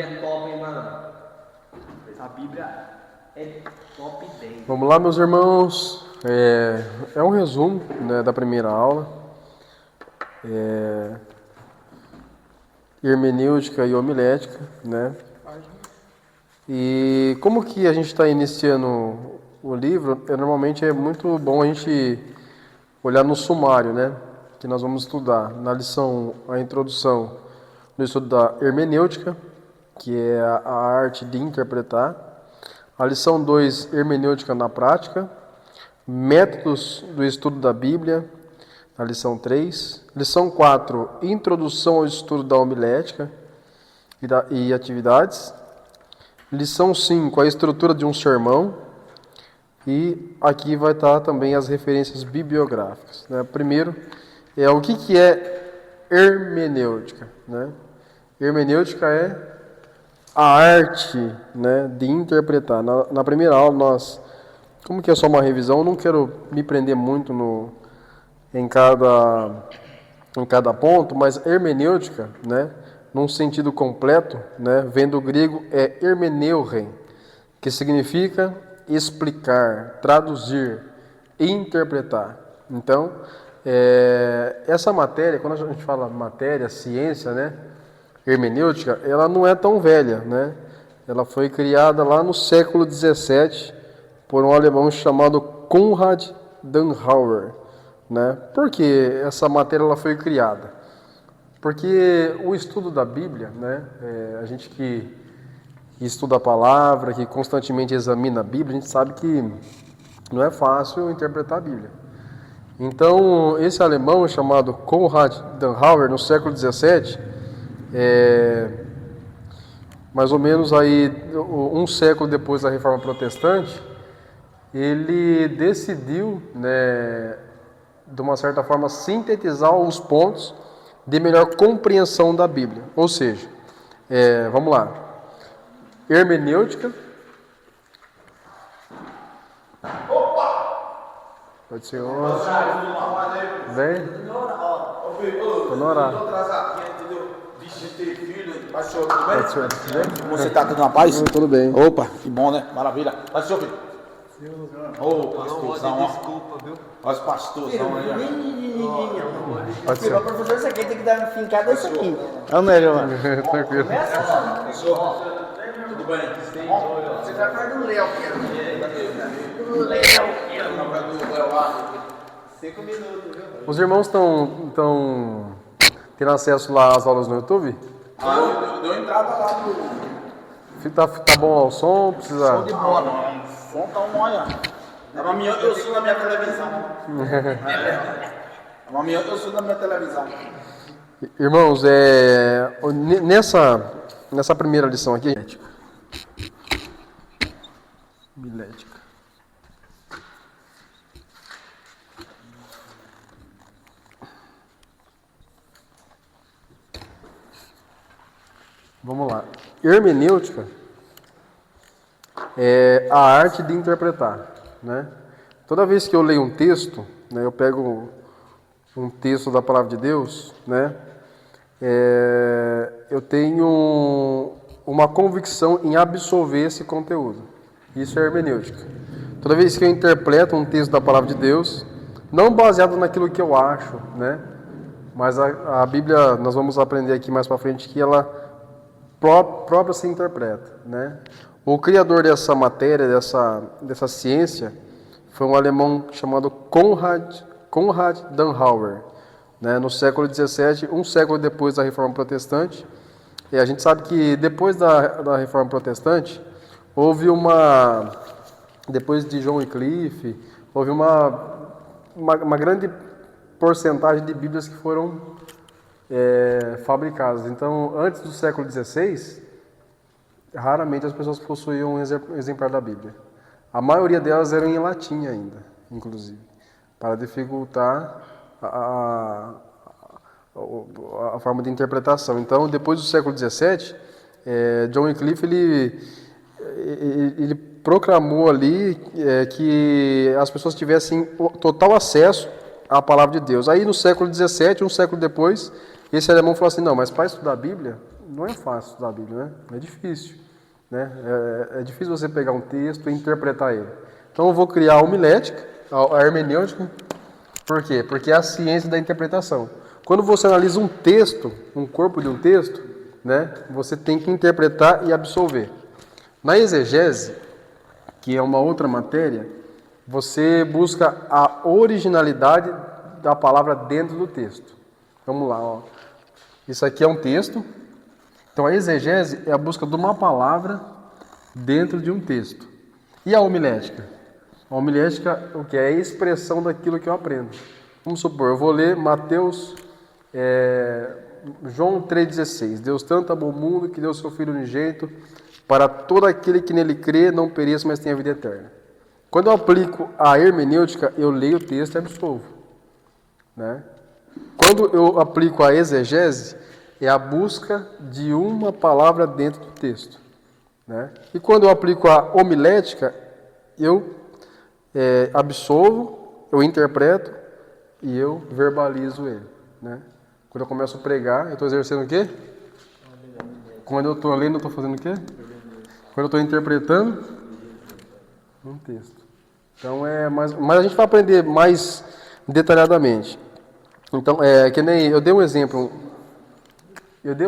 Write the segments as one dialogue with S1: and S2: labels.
S1: é top, hein, mano? A Bíblia é top 10.
S2: Vamos lá, meus irmãos. É um resumo, né, da primeira aula. Hermenêutica e homilética, né? E como que a gente está iniciando o livro, normalmente é muito bom a gente olhar no sumário, né? Que nós vamos estudar na lição, a introdução no estudo da hermenêutica, que é a arte de interpretar. A lição 2, hermenêutica na prática. Métodos do estudo da Bíblia, na lição 3. Lição 4, introdução ao estudo da homilética e atividades. Lição 5, a estrutura de um sermão. E aqui vai estar também as referências bibliográficas, né? Primeiro, o que é hermenêutica, né? Hermenêutica é a arte, né, de interpretar. Na primeira aula, como que é só uma revisão, eu não quero me prender muito em cada ponto, mas hermenêutica, né, num sentido completo, né, vem do grego hermeneuren, que significa explicar, traduzir, interpretar. Então, essa matéria, quando a gente fala matéria, ciência, né, hermenêutica, ela não é tão velha, né? Ela foi criada lá no século XVII por um alemão chamado Konrad Dannhauer, né? Por que essa matéria ela foi criada? Porque o estudo da Bíblia, né? A gente que estuda a palavra, que constantemente examina a Bíblia, a gente sabe que não é fácil interpretar a Bíblia. Então, esse alemão chamado Konrad Dannhauer, no século XVII, mais ou menos aí um século depois da Reforma Protestante, ele decidiu, né, de uma certa forma, sintetizar os pontos de melhor compreensão da Bíblia. Ou seja, vamos lá, hermenêutica. Pode ser hoje. Vem. Tô no horário.
S3: Você tá tudo na paz?
S2: Tudo bem.
S3: Opa, que bom, né? Maravilha. Vai, seu filho. Ô, pastorzão, ó.
S1: Desculpa, viu?
S3: Olha os pastorzão aí, ó.
S2: Pode ser.
S4: O professor, isso aqui tem que dar uma fincada isso aqui. É o melhor, mano.
S2: Tranquilo.
S3: Tudo bem?
S4: Você vai falar do Léo, do Léo. 5 minutos, viu?
S2: Os irmãos estão tendo acesso lá às aulas no YouTube?
S3: Deu entrada lá no...
S2: Tá bom lá o som? Precisa...
S3: Show de bola. O som tá uma olha. Eu sou da minha televisão. Eu sou da minha televisão.
S2: Irmãos, nessa primeira lição aqui... Milética. Vamos lá. Hermenêutica é a arte de interpretar, né? Toda vez que eu leio um texto, né, eu pego um texto da Palavra de Deus, né, eu tenho uma convicção em absorver esse conteúdo. Isso é hermenêutica. Toda vez que eu interpreto um texto da Palavra de Deus, não baseado naquilo que eu acho, né, mas a Bíblia, nós vamos aprender aqui mais para frente que ela própria se interpreta, né? O criador dessa matéria, dessa ciência, foi um alemão chamado Konrad Dannhauer, né? No século XVII, um século depois da Reforma Protestante. E a gente sabe que depois da Reforma Protestante, depois de John Wycliffe, houve uma grande porcentagem de Bíblias que foram fabricadas. Então, antes do século XVI, raramente as pessoas possuíam um exemplar da Bíblia. A maioria delas eram em latim ainda, inclusive, para dificultar a forma de interpretação. Então, depois do século XVII, John Wycliffe ele proclamou ali que as pessoas tivessem total acesso à palavra de Deus. Aí, no século XVII, um século depois, esse alemão falou assim: não, mas para estudar a Bíblia, não é fácil estudar a Bíblia, né? É difícil, né? É difícil você pegar um texto e interpretar ele. Então eu vou criar a homilética, a hermenêutica. Por quê? Porque é a ciência da interpretação. Quando você analisa um texto, um corpo de um texto, né? Você tem que interpretar e absolver. Na exegese, que é uma outra matéria, você busca a originalidade da palavra dentro do texto. Vamos lá, ó. Isso aqui é um texto. Então a exegese é a busca de uma palavra dentro de um texto. E a homilética? A homilética, o que é? É a expressão daquilo que eu aprendo. Vamos supor, eu vou ler Mateus, João 3,16. Deus tanto amou o mundo que deu seu Filho unigênito para todo aquele que nele crê, não pereça, mas tenha vida eterna. Quando eu aplico a hermenêutica, eu leio o texto e absolvo, né? Quando eu aplico a exegese, é a busca de uma palavra dentro do texto, né? E quando eu aplico a homilética, eu absolvo, eu interpreto e eu verbalizo ele, né? Quando eu começo a pregar, eu estou exercendo o quê? Quando eu estou lendo, eu estou fazendo o quê? Quando eu estou interpretando um texto. Então mas a gente vai aprender mais detalhadamente. Então, que nem eu dei um exemplo. Eu dei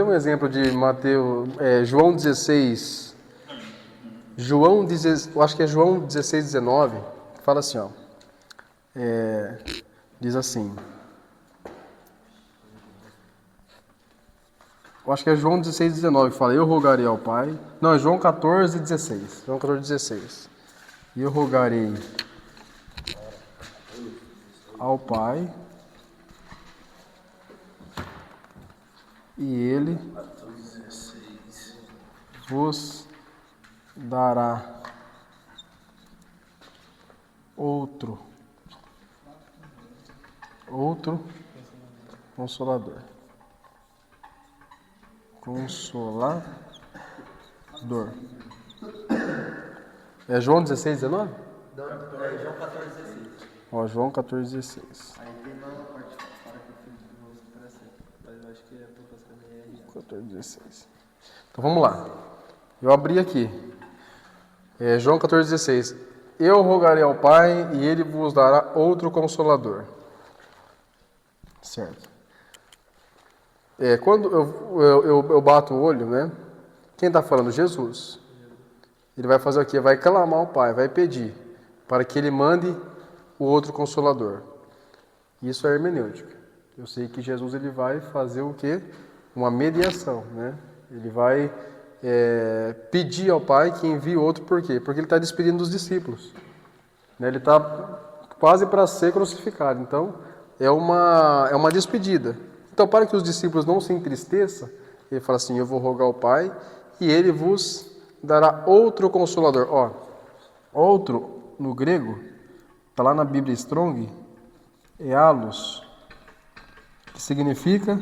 S2: um exemplo de Mateus, João 16. Eu acho que é João 16, 19. Fala assim, ó. Diz assim. Eu acho que é João 16, 19 que fala, eu rogarei ao Pai. Não, é João 14, 16. João 14, 16. E eu rogarei ao Pai, e Ele vos dará outro Consolador. É João 16, 19?
S4: Não, é João 14, 16.
S2: Ó, João 14, 16.
S4: Aí tem uma parte fora que eu fiz de novo para sempre. Mas eu acho que a proposta também é
S2: 14, 16. Então vamos lá. Eu abri aqui. João 14, 16. Eu rogarei ao Pai e Ele vos dará outro Consolador. Certo. Quando eu bato o olho, né? Quem está falando? Jesus. Ele vai fazer o quê? Vai clamar ao Pai, vai pedir para que Ele mande o outro Consolador. Isso é hermenêutica. Eu sei que Jesus ele vai fazer o quê? Uma mediação, né? Ele vai pedir ao Pai que envie outro, por quê? Porque ele está despedindo dos discípulos. Né? Ele está quase para ser crucificado. Então, é uma despedida. Então, para que os discípulos não se entristeçam, ele fala assim, eu vou rogar ao Pai e Ele vos dará outro Consolador. Ó, outro, no grego, está lá na Bíblia Strong, é allos, que significa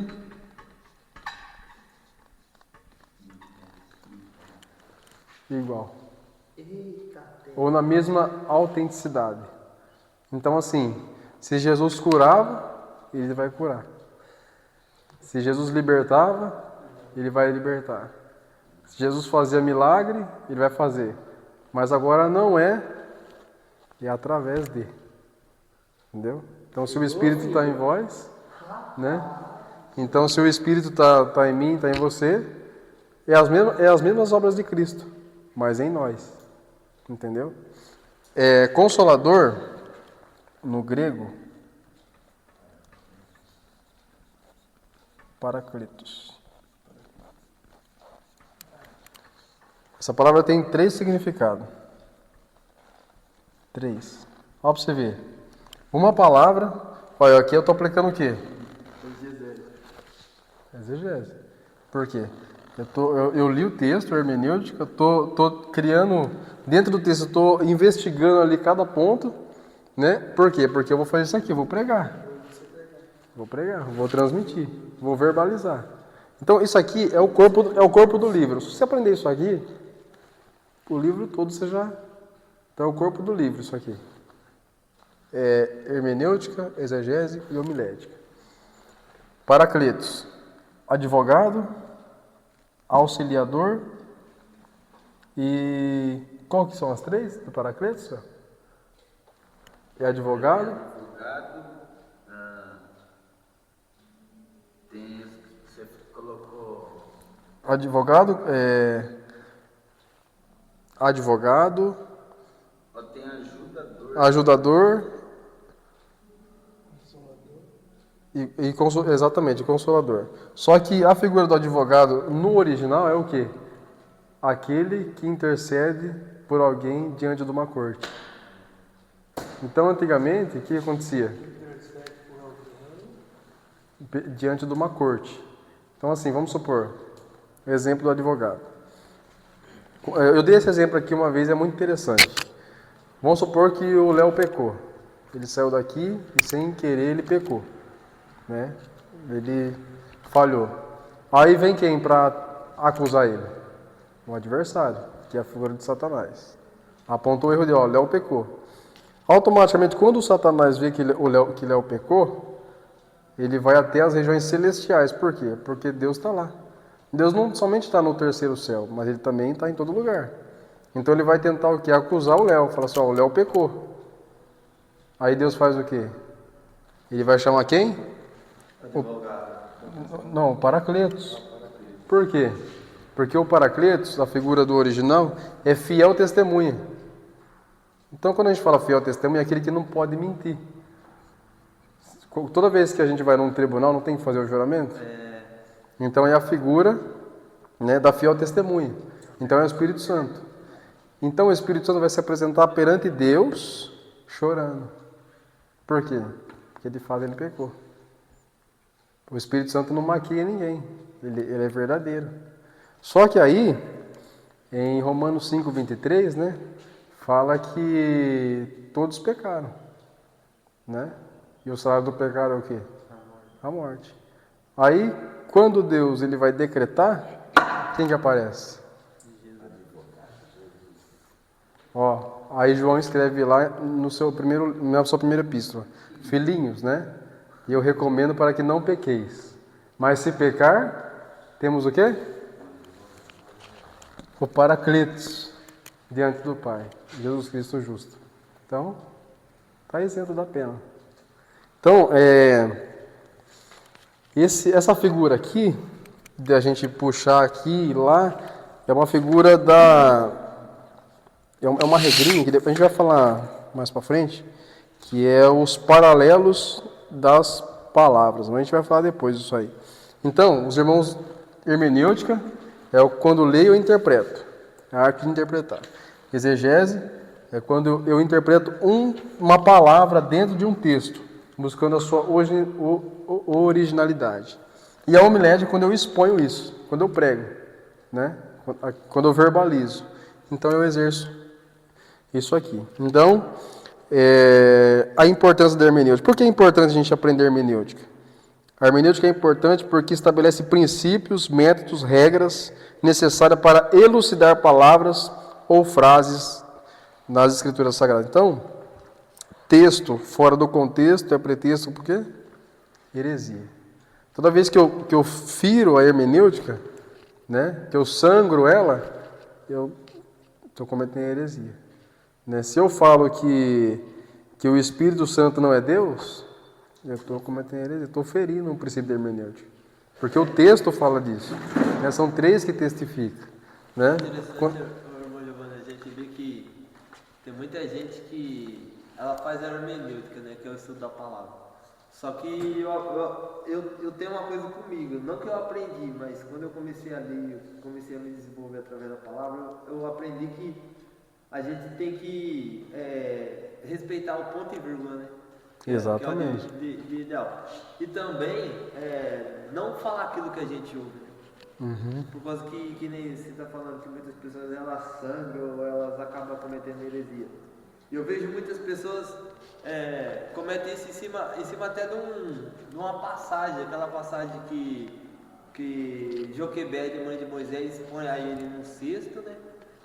S2: igual. Ou na mesma autenticidade. Então, assim, se Jesus curava, Ele vai curar. Se Jesus libertava, Ele vai libertar. Se Jesus fazia milagre, Ele vai fazer. Mas agora não é através de. Entendeu? Então, se o Espírito está em vós, né? Então, se o Espírito está em mim, está em você, é as mesmas obras de Cristo, mas em nós. Entendeu? Consolador, no grego, Paracletos. Essa palavra tem 3 significados. 3. Olha para você ver. Uma palavra. Olha, aqui eu estou aplicando o quê? Exegese. Por quê? Eu li o texto, a hermenêutica, estou criando, dentro do texto, estou investigando ali cada ponto, né? Por quê? Porque eu vou fazer isso aqui, eu vou pregar. Vou transmitir, vou verbalizar. Então, isso aqui é o corpo do livro. Se você aprender isso aqui, o livro todo você já... Então, é o corpo do livro, isso aqui. Hermenêutica, exegese e homilética. Paracletos, advogado, auxiliador e qual que são as três do Paracletos? É advogado?
S5: Advogado, tem, você colocou
S2: Advogado,
S5: tem ajudador,
S2: ajudador exatamente, consolador. Só que a figura do advogado no original é o quê? Aquele que intercede por alguém diante de uma corte. Então, antigamente, o que acontecia? Diante de uma corte. Então, assim, vamos supor, o exemplo do advogado. Eu dei esse exemplo aqui uma vez, é muito interessante. Vamos supor que o Léo pecou. Ele saiu daqui e, sem querer, ele pecou. Né? Ele falhou. Aí vem quem para acusar ele? O adversário, que é a figura de Satanás. Apontou o erro dele, Léo pecou. Automaticamente, quando o Satanás vê que Léo pecou, ele vai até as regiões celestiais. Por quê? Porque Deus está lá. Deus não somente está no terceiro céu, mas ele também está em todo lugar. Então ele vai tentar o quê? Acusar o Léo. Fala assim, o Léo pecou. Aí Deus faz o quê? Ele vai chamar quem? Não, o Paracletos. Por quê? Porque o Paracletos, a figura do original, é fiel testemunha. Então, quando a gente fala fiel testemunha, é aquele que não pode mentir. Toda vez que a gente vai num tribunal, não tem que fazer o juramento? Então, é a figura, né, da fiel testemunha. Então, é o Espírito Santo. Então, o Espírito Santo vai se apresentar perante Deus chorando. Por quê? Porque, de fato, ele pecou. O Espírito Santo não maquia ninguém. Ele é verdadeiro. Só que aí, em Romanos 5:23, né, fala que todos pecaram, né? E o salário do pecado é o quê? A morte. Aí, quando Deus ele vai decretar, quem que aparece? Ó, aí João escreve lá na sua primeira epístola: Filhinhos, né? E eu recomendo para que não pequeis. Mas se pecar, temos o quê? O Paracletos diante do Pai, Jesus Cristo justo. Então, está isento da pena. Então, essa figura aqui, de a gente puxar aqui e lá, é uma figura é uma regrinha que depois a gente vai falar mais para frente, que é os paralelos das palavras. Mas a gente vai falar depois disso aí. Então, os irmãos, hermenêutica é quando leio ou interpreto. É a arte de interpretar. Exegese é quando eu interpreto uma palavra dentro de um texto, buscando a sua originalidade. E a homilética é quando eu exponho isso, quando eu prego, né? Quando eu verbalizo. Então eu exerço isso aqui. Então, a importância da hermenêutica. Por que é importante a gente aprender hermenêutica? A hermenêutica é importante porque estabelece princípios, métodos, regras necessárias para elucidar palavras ou frases nas Escrituras Sagradas. Então, texto fora do contexto é pretexto por quê? Heresia. Toda vez que eu firo a hermenêutica, né, que eu sangro ela, eu estou cometendo heresia. Né? Se eu falo que o Espírito Santo não é Deus, eu estou cometendo heresia, estou ferindo um princípio da hermenêutica. Porque o texto fala disso. Né? São três que testificam. Né?
S4: Interessante, irmão Giovanni, a gente vê que tem muita gente que ela faz a hermenêutica, né, que é o estudo da palavra. Só que eu tenho uma coisa comigo, não que eu aprendi, mas quando eu comecei a ler, eu comecei a me desenvolver através da palavra, eu aprendi que a gente tem que respeitar o ponto e vírgula, né?
S2: Exatamente.
S4: Que é o de ideal. E também não falar aquilo que a gente ouve.
S2: Uhum.
S4: Por causa que nem você está falando que muitas pessoas elas sangram ou elas acabam cometendo heresia. E eu vejo muitas pessoas cometem isso em cima até de uma passagem, aquela passagem que Joquebede, mãe de Moisés, põe aí ele num cesto, né?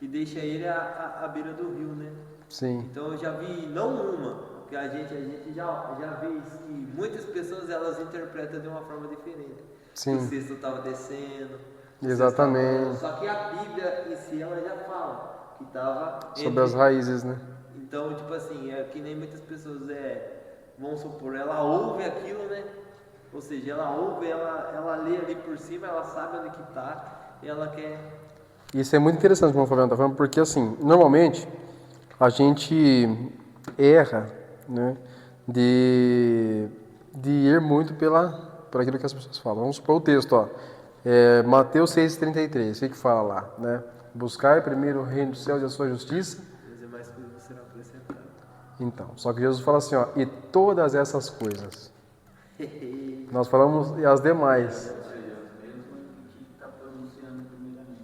S4: E deixa ele à beira do rio, né?
S2: Sim.
S4: Então eu já vi não uma, porque a gente já vê isso, que muitas pessoas elas interpretam de uma forma diferente.
S2: Sim.
S4: O cesto estava descendo.
S2: Exatamente.
S4: Só que a Bíblia em si ela já fala que estava
S2: Sobre as raízes, né?
S4: Então, tipo assim, é que nem muitas pessoas vamos supor, ela ouve aquilo, né? Ou seja, ela ouve, ela lê ali por cima, ela sabe onde que tá, e ela quer.
S2: Isso é muito interessante, como o Fabiano está falando, porque assim, normalmente a gente erra, né, de ir muito por aquilo que as pessoas falam. Vamos supor o texto, ó, Mateus 6,33, o que fala lá, né? Buscai primeiro o reino dos céus e a sua justiça.
S4: As demais coisas serão acrescentadas.
S2: Então, só que Jesus fala assim, ó, e todas essas coisas. Nós falamos, e as demais.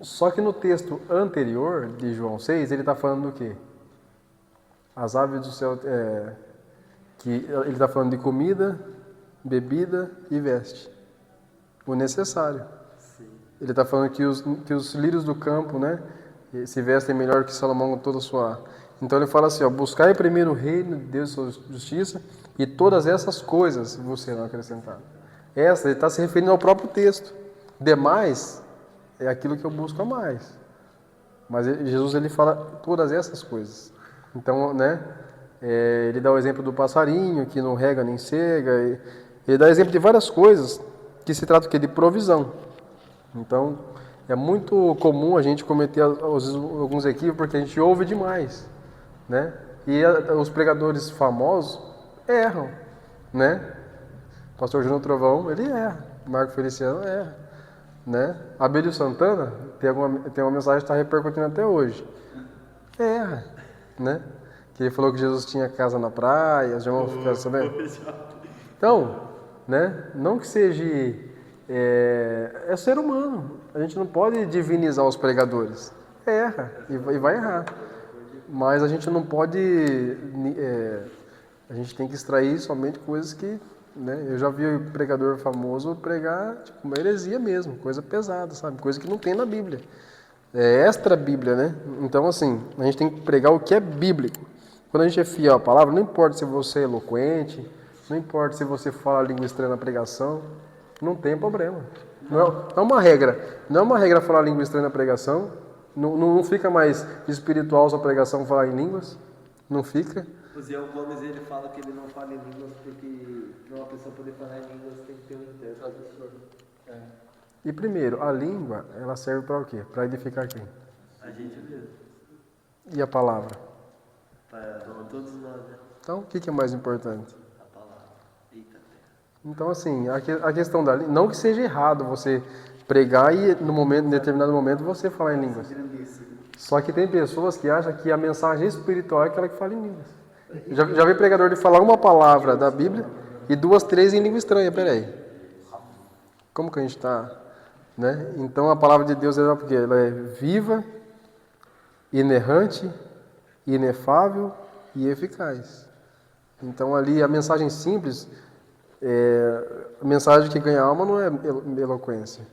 S2: Só que no texto anterior de João 6, ele está falando do quê? As aves do céu, que ele está falando de comida, bebida e veste. O necessário.
S4: Sim.
S2: Ele está falando que os lírios do campo, né, se vestem melhor que Salomão com toda a sua... Então ele fala assim, ó, buscai primeiro o reino de Deus e sua justiça, e todas essas coisas vos serão acrescentadas. Ele está se referindo ao próprio texto. Demais é aquilo que eu busco a mais. Mas Jesus ele fala todas essas coisas. Então, né, ele dá o exemplo do passarinho que não rega nem cega. Ele dá exemplo de várias coisas que se trata de provisão. Então, é muito comum a gente cometer alguns equívocos porque a gente ouve demais, né? E os pregadores famosos erram, né? O pastor Júnior Trovão, ele erra. Marco Feliciano erra, né? Abelio Santana tem uma mensagem que está repercutindo até hoje. Erra, né? Que ele falou que Jesus tinha casa na praia, os irmãos ficaram sabendo. Então, né? Não que seja... É ser humano. A gente não pode divinizar os pregadores. Erra e vai errar. Mas a gente não pode... a gente tem que extrair somente coisas que... Né, eu já vi o pregador famoso pregar tipo, uma heresia mesmo, coisa pesada, sabe? Coisa que não tem na Bíblia. É extra Bíblia, né? Então, assim, a gente tem que pregar o que é bíblico. Quando a gente é fiel à palavra, não importa se você é eloquente, não importa se você fala língua estranha na pregação, não tem problema. Não é uma regra. Não é uma regra falar língua estranha na pregação. Não fica mais espiritual sua pregação falar em línguas. Não fica.
S4: O Zé Gomes ele fala que ele não fala em línguas porque para uma pessoa poder falar em línguas tem que ter um intérprete.
S2: E primeiro, a língua, ela serve para o quê? Para edificar quem?
S4: A gente mesmo.
S2: E a palavra?
S4: Para todos nós, né?
S2: Então, o que é mais importante?
S4: A palavra. Eita terra.
S2: Então, assim, a questão da língua, não que seja errado você pregar e em determinado momento você falar em línguas. Só que tem pessoas que acham que a mensagem espiritual é aquela que fala em línguas. Já vi pregador de falar uma palavra da Bíblia e 2, 3 em língua estranha. Peraí. Como que a gente está? Né? Então a palavra de Deus porque ela é viva, inerrante, inefável e eficaz. Então ali a mensagem simples, a mensagem que ganha alma não é eloquência.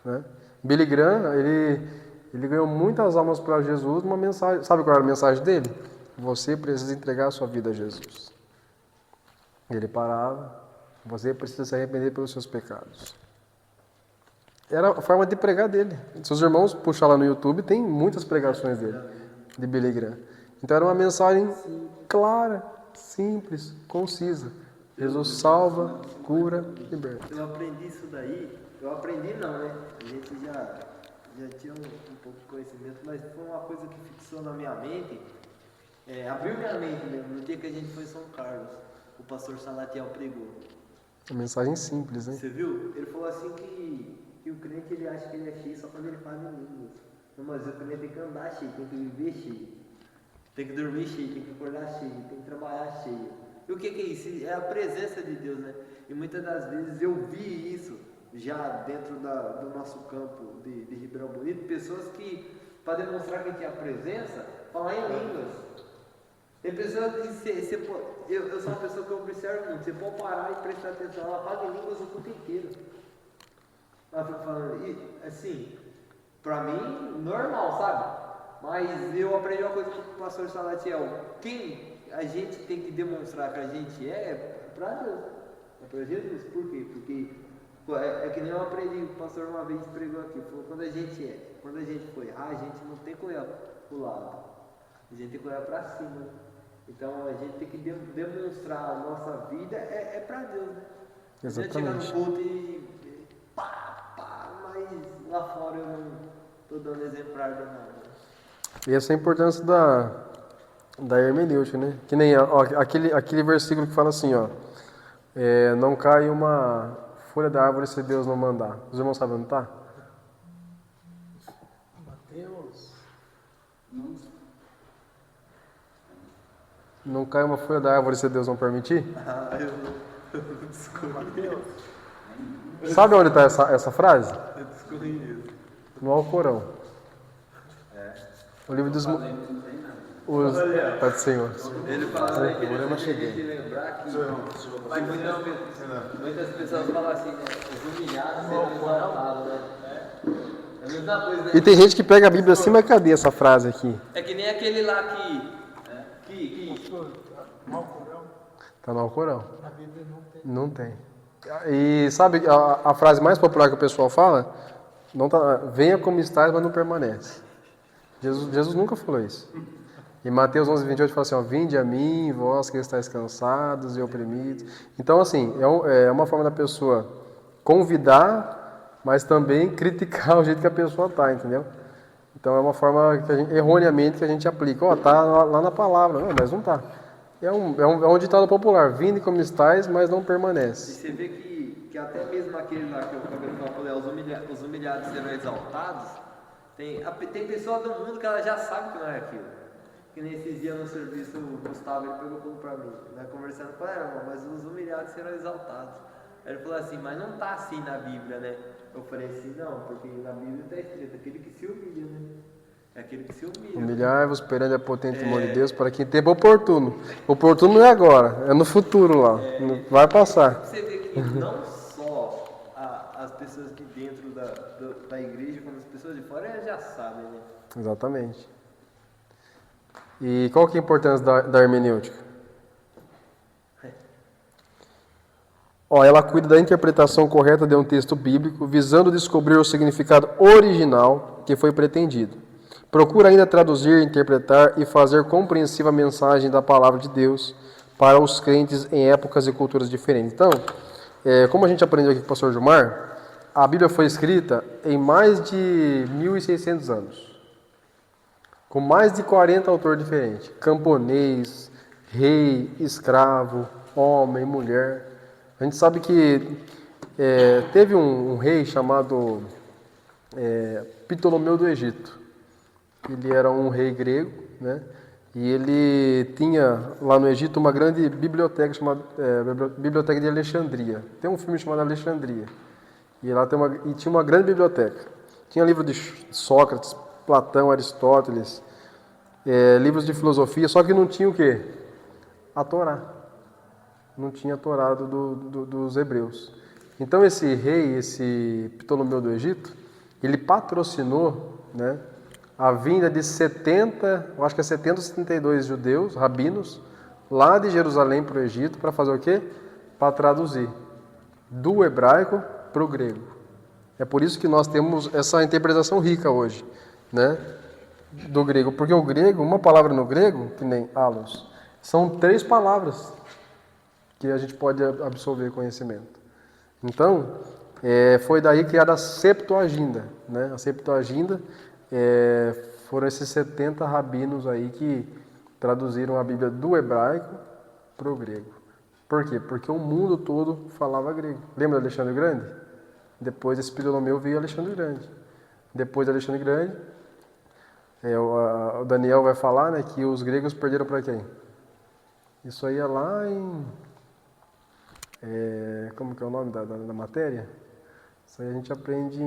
S2: Né? Billy Graham, ele ganhou muitas almas para Jesus numa mensagem. Sabe qual era a mensagem dele? Você precisa entregar a sua vida a Jesus. Ele parava. Você precisa se arrepender pelos seus pecados. Era a forma de pregar dele. Seus irmãos puxar lá no YouTube, tem muitas pregações dele, de Billy Graham. Então era uma mensagem clara, simples, concisa. Jesus salva, cura, liberta.
S4: Eu aprendi isso daí. Eu aprendi não, né? A gente já tinha um pouco de conhecimento, mas foi uma coisa que fixou na minha mente. Abriu minha mente mesmo. No dia que a gente foi em São Carlos, o pastor Salatiel pregou.
S2: Uma mensagem simples, hein?
S4: Você viu? Ele falou assim que o crente ele acha que ele é cheio só quando ele fala em línguas. Não, mas o crente tem que andar cheio, tem que viver cheio. Tem que dormir cheio, tem que acordar cheio, tem que trabalhar cheio. E o que é isso? É a presença de Deus, né? E muitas das vezes eu vi isso já dentro do nosso campo de Ribeirão Bonito, pessoas que, para demonstrar que tinha presença, falar em línguas. Tem pessoas que eu sou uma pessoa que eu observo muito, você pode parar e prestar atenção, ela fala em línguas o tempo inteiro. Ela fica falando, e assim, pra mim, normal, sabe? Mas eu aprendi uma coisa com o pastor Salatiel, quem a gente tem que demonstrar que a gente é para Deus, é para Jesus. Por quê? Porque pô, é que nem eu aprendi, o pastor uma vez pregou aqui, falou, quando a gente for errar, a gente não tem que olhar pro lado, a gente tem que olhar para cima. Então a gente tem que demonstrar a nossa vida é para Deus, né?
S2: Exatamente.
S4: A gente chega no culto e mas lá fora eu não estou dando exemplar de nada.
S2: E essa é a importância da hermenêutica, né? Que nem ó, aquele versículo que fala assim, ó, não cai uma folha da árvore se Deus não mandar. Os irmãos sabem onde está?
S1: Mateus.
S2: Não cai uma folha da árvore se Deus não permitir? Sabe onde está essa frase?
S4: Eu desconheço.
S2: No Alcorão. O livro dos... Pode ser, Senhor.
S4: Ele fala que ele tem que lembrar que muitas pessoas falam assim, né? Os humilhados serão exaltados, né? É a mesma coisa, né?
S2: E tem gente que pega a Bíblia assim, mas cadê essa frase aqui?
S4: É que nem aquele lá que
S2: Está no Alcorão. Não tem. E sabe a frase mais popular que o pessoal fala? Não tá, venha como estás, mas não permanece. Jesus nunca falou isso. Em Mateus 11:28 fala assim, ó, vinde a mim, vós que estáis cansados e oprimidos. Então, assim, é uma forma da pessoa convidar, mas também criticar o jeito que a pessoa está, entendeu? Então, é uma forma que erroneamente que a gente aplica. Ó, tá lá na palavra, não, mas não tá. É um ditado popular, vinde como estáis, mas não
S4: E
S2: permanece.
S4: você vê que até mesmo aquele lá que eu acabei de falar, os humilhados serão exaltados, tem pessoa do mundo que ela já sabe que não é aquilo. Que nesses dias no serviço o Gustavo ele perguntou pra mim, né, conversando com ela, irmão, mas os humilhados serão exaltados. Aí ele falou assim, mas não tá assim na Bíblia, né? Eu falei assim, não, porque na Bíblia está escrito aquele que se humilha, né? É aquele que se humilha.
S2: Humilhar-vos perante a potente mão de Deus para que em tempo oportuno. Oportuno não é agora, é no futuro lá. Vai passar.
S4: Você vê que não só as pessoas de dentro da igreja, como as pessoas de fora, elas já sabem, né?
S2: Exatamente. E qual que é a importância da hermenêutica? Ela cuida da interpretação correta de um texto bíblico, visando descobrir o significado original que foi pretendido. Procura ainda traduzir, interpretar e fazer compreensível a mensagem da palavra de Deus para os crentes em épocas e culturas diferentes. Então, como a gente aprendeu aqui com o pastor Gilmar, a Bíblia foi escrita em mais de 1.600 anos. Com mais de 40 autores diferentes. Camponês, rei, escravo, homem, mulher. A gente sabe que teve um rei chamado Ptolomeu do Egito. Ele era um rei grego, né? E ele tinha lá no Egito uma grande biblioteca chamada Biblioteca de Alexandria. Tem um filme chamado Alexandria. E lá tinha uma grande biblioteca. Tinha livro de Sócrates, Platão, Aristóteles, livros de filosofia, só que não tinha o quê? A Torá. Não tinha a Torá dos hebreus. Então esse rei, esse Ptolomeu do Egito, ele patrocinou, né, a vinda de 70 ou 72 judeus, rabinos, lá de Jerusalém para o Egito, para fazer o quê? Para traduzir do hebraico para o grego. É por isso que nós temos essa interpretação rica hoje, né, do grego. Porque o grego, uma palavra no grego, que nem halos, são 3 palavras que a gente pode absorver conhecimento. Então, foi daí criada a Septuaginta, né? A Septuaginta foram esses 70 rabinos aí que traduziram a Bíblia do hebraico para o grego. Por quê? Porque o mundo todo falava grego. Lembra de Alexandre o Grande? Depois desse Ptolomeu veio Alexandre o Grande. Depois de Alexandre o Grande, o Daniel vai falar, né, que os gregos perderam para quem? Isso aí é lá em... como que é o nome da matéria? Isso aí a gente aprende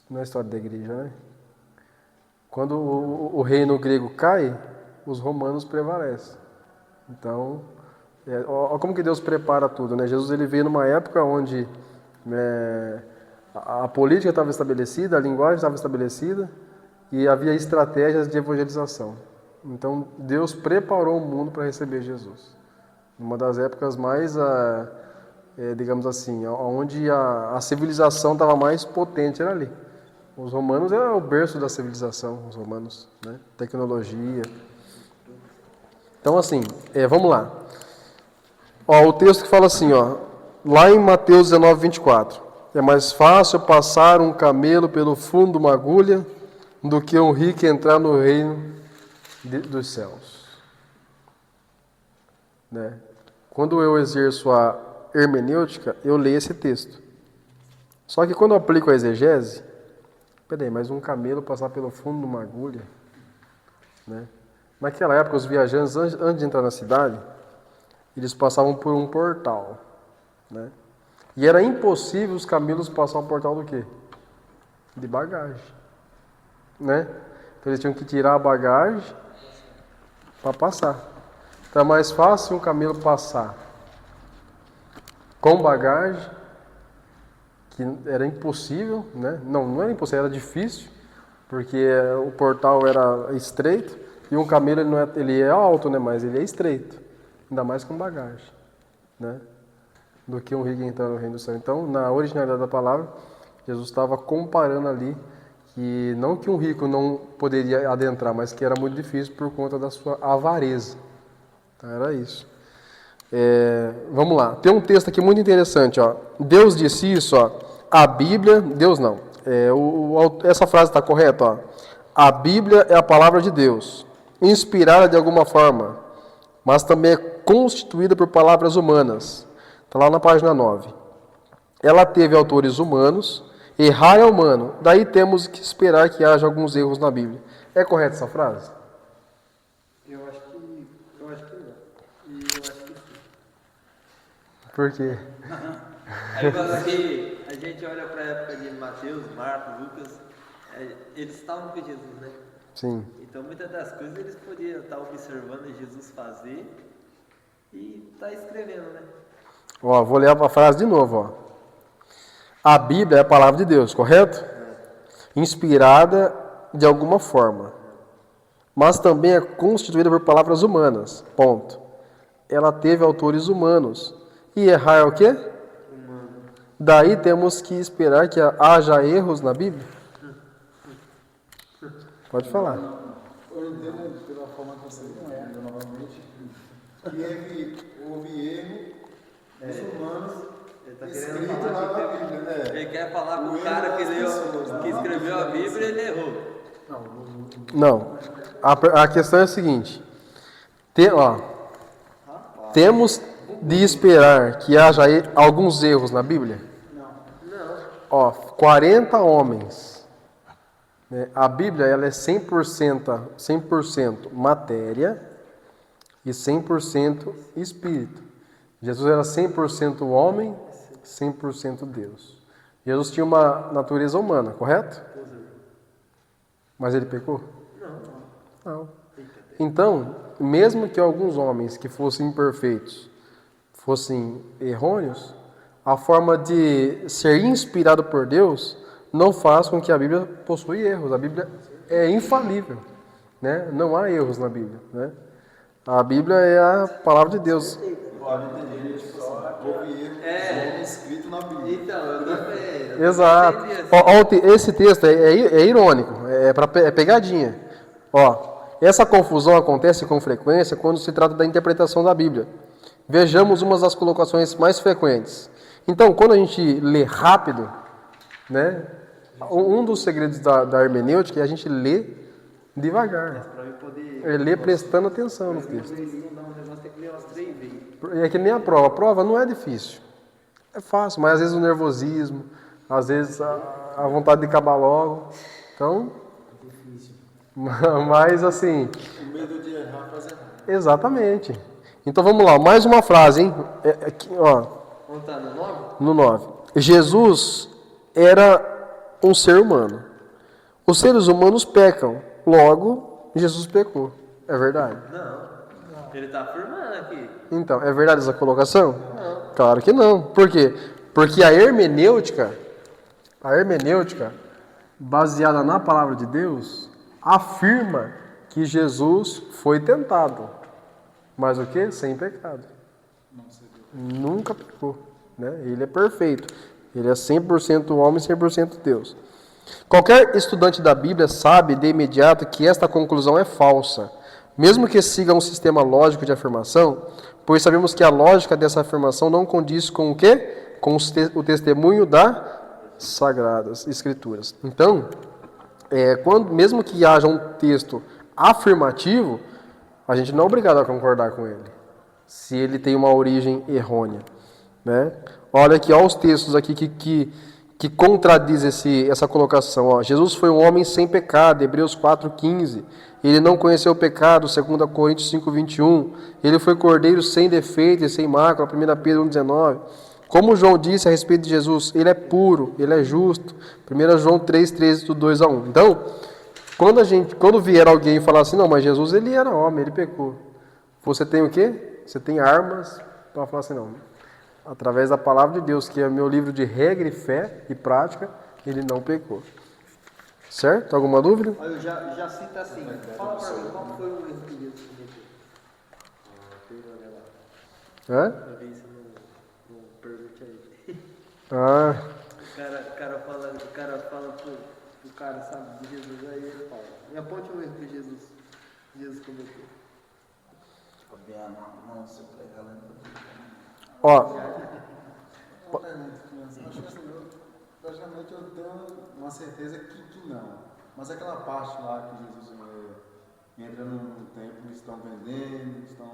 S2: na história da igreja, né? Quando o reino grego cai, os romanos prevalecem. Então, olha como que Deus prepara tudo, né? Jesus ele veio numa época onde a política estava estabelecida, a linguagem estava estabelecida e havia estratégias de evangelização. Então, Deus preparou o mundo para receber Jesus. Uma das épocas mais, digamos assim, onde a civilização estava mais potente era ali. Os romanos eram o berço da civilização, os romanos, né? Tecnologia. Então, assim, vamos lá. Ó, o texto que fala assim, ó, lá em Mateus 19, 24. É mais fácil passar um camelo pelo fundo de uma agulha do que um rico entrar no reino dos céus. Né? Quando eu exerço a hermenêutica, eu leio esse texto. Só que quando eu aplico a exegese, peraí, mas um camelo passar pelo fundo de uma agulha? Né? Naquela época, os viajantes, antes de entrar na cidade, eles passavam por um portal. Né? E era impossível os camelos passar um portal do quê? De bagagem. Né? Então eles tinham que tirar a bagagem para passar. Então é mais fácil um camelo passar com bagagem, que era impossível, né? Não era impossível, era difícil, porque o portal era estreito, e um camelo ele é alto, né? Mas ele é estreito, ainda mais com bagagem, né? Do que um rico entrar no reino do céu. Então, na originalidade da palavra, Jesus estava comparando ali que não que um rico não poderia adentrar, mas que era muito difícil por conta da sua avareza. Então, era isso. Vamos lá. Tem um texto aqui muito interessante. Ó. Deus disse isso. Ó. A Bíblia... Deus não. Essa frase está correta. Ó. A Bíblia é a palavra de Deus, inspirada de alguma forma, mas também é constituída por palavras humanas. Está lá na página 9. Ela teve autores humanos, errar é humano, daí temos que esperar que haja alguns erros na Bíblia. É correta essa frase?
S4: Eu acho que não. E eu acho que sim.
S2: Por quê?
S4: Aí quando que a gente olha para a época de Mateus, Marcos, Lucas, eles estavam com Jesus, né?
S2: Sim.
S4: Então muitas das coisas eles podiam estar observando Jesus fazer e estar escrevendo, né?
S2: Ó, vou ler a frase de novo. Ó. A Bíblia é a palavra de Deus, correto? Inspirada de alguma forma, mas também é constituída por palavras humanas. Ponto. Ela teve autores humanos. E errar é o quê? Humano. Daí temos que esperar que haja erros na Bíblia? Pode falar.
S1: Eu entendo pela forma que você entende, novamente, que houve erro dos humanos escrito lá na Bíblia, né?
S4: Ele quer falar com o cara que escreveu a Bíblia, ele errou.
S2: Não. A questão é a seguinte. Temos de esperar que haja alguns erros na Bíblia? Não. 40 homens. Né? A Bíblia ela é 100% matéria e 100% espírito. Jesus era 100% homem, 100% Deus. Jesus tinha uma natureza humana, correto? Mas ele pecou? Não. Então, mesmo que alguns homens que fossem imperfeitos fossem errôneos, a forma de ser inspirado por Deus não faz com que a Bíblia possua erros. A Bíblia é infalível, né? Não há erros na Bíblia, né? A Bíblia é a palavra de Deus.
S1: Pode entender, tipo assim, houve erro escrito na Bíblia.
S4: Então, eu também.
S2: Exato. Esse texto é irônico, é pegadinha. Essa confusão acontece com frequência quando se trata da interpretação da Bíblia. Vejamos uma das colocações mais frequentes. Então, quando a gente lê rápido, né, um dos segredos da hermenêutica é a gente lê devagar. É ler prestando atenção no texto. É que nem a prova. A prova não é difícil. É fácil, mas às vezes o nervosismo, às vezes a vontade de acabar logo. Então, mas assim...
S1: O medo de errar faz errar.
S2: Exatamente. Então vamos lá, mais uma frase, hein?
S4: Vamos estar no 9?
S2: No 9. Jesus era um ser humano. Os seres humanos pecam. Logo, Jesus pecou. É verdade?
S4: Não. Ele está afirmando aqui.
S2: Então, é verdade essa colocação? Não. Claro que não. Por quê? Porque a hermenêutica, baseada na palavra de Deus, afirma que Jesus foi tentado, mas o que? Sem pecado. Nunca pecou, né? Ele é perfeito. Ele é 100% homem, 100% Deus. Qualquer estudante da Bíblia sabe de imediato que esta conclusão é falsa, mesmo que siga um sistema lógico de afirmação, pois sabemos que a lógica dessa afirmação não condiz com o quê? Com o testemunho das Sagradas Escrituras. Então, mesmo que haja um texto afirmativo, a gente não é obrigado a concordar com ele, se ele tem uma origem errônea, né? Olha aqui, olha os textos aqui que contradiz essa colocação. Ó. Jesus foi um homem sem pecado, Hebreus 4,15. Ele não conheceu o pecado, 2 Coríntios 5,21. Ele foi cordeiro sem defeito e sem mácula, 1 Pedro 1,19. Como João disse a respeito de Jesus, ele é puro, ele é justo, 1 João 3,13, do 2-1. Então, quando vier alguém e falar assim, não, mas Jesus ele era homem, ele pecou. Você tem o quê? Você tem armas para falar assim, não. Através da palavra de Deus, que é o meu livro de regra e fé e prática, ele não pecou. Certo? Alguma dúvida?
S4: Eu já cito assim. Fala pra mim, qual foi o erro que Deus cometeu?
S2: Hã?
S4: Pra ver se não pergunte aí.
S2: Ah,
S4: O cara fala pro cara, sabe, de Jesus, aí ele fala. Me aponte o erro que Jesus cometeu.
S5: Fabiano, não, você prega lá
S2: ó,
S1: Uma pergunta, acho que assim, praticamente eu tenho uma certeza que não. Mas aquela parte lá que Jesus entra no templo, estão vendendo, estão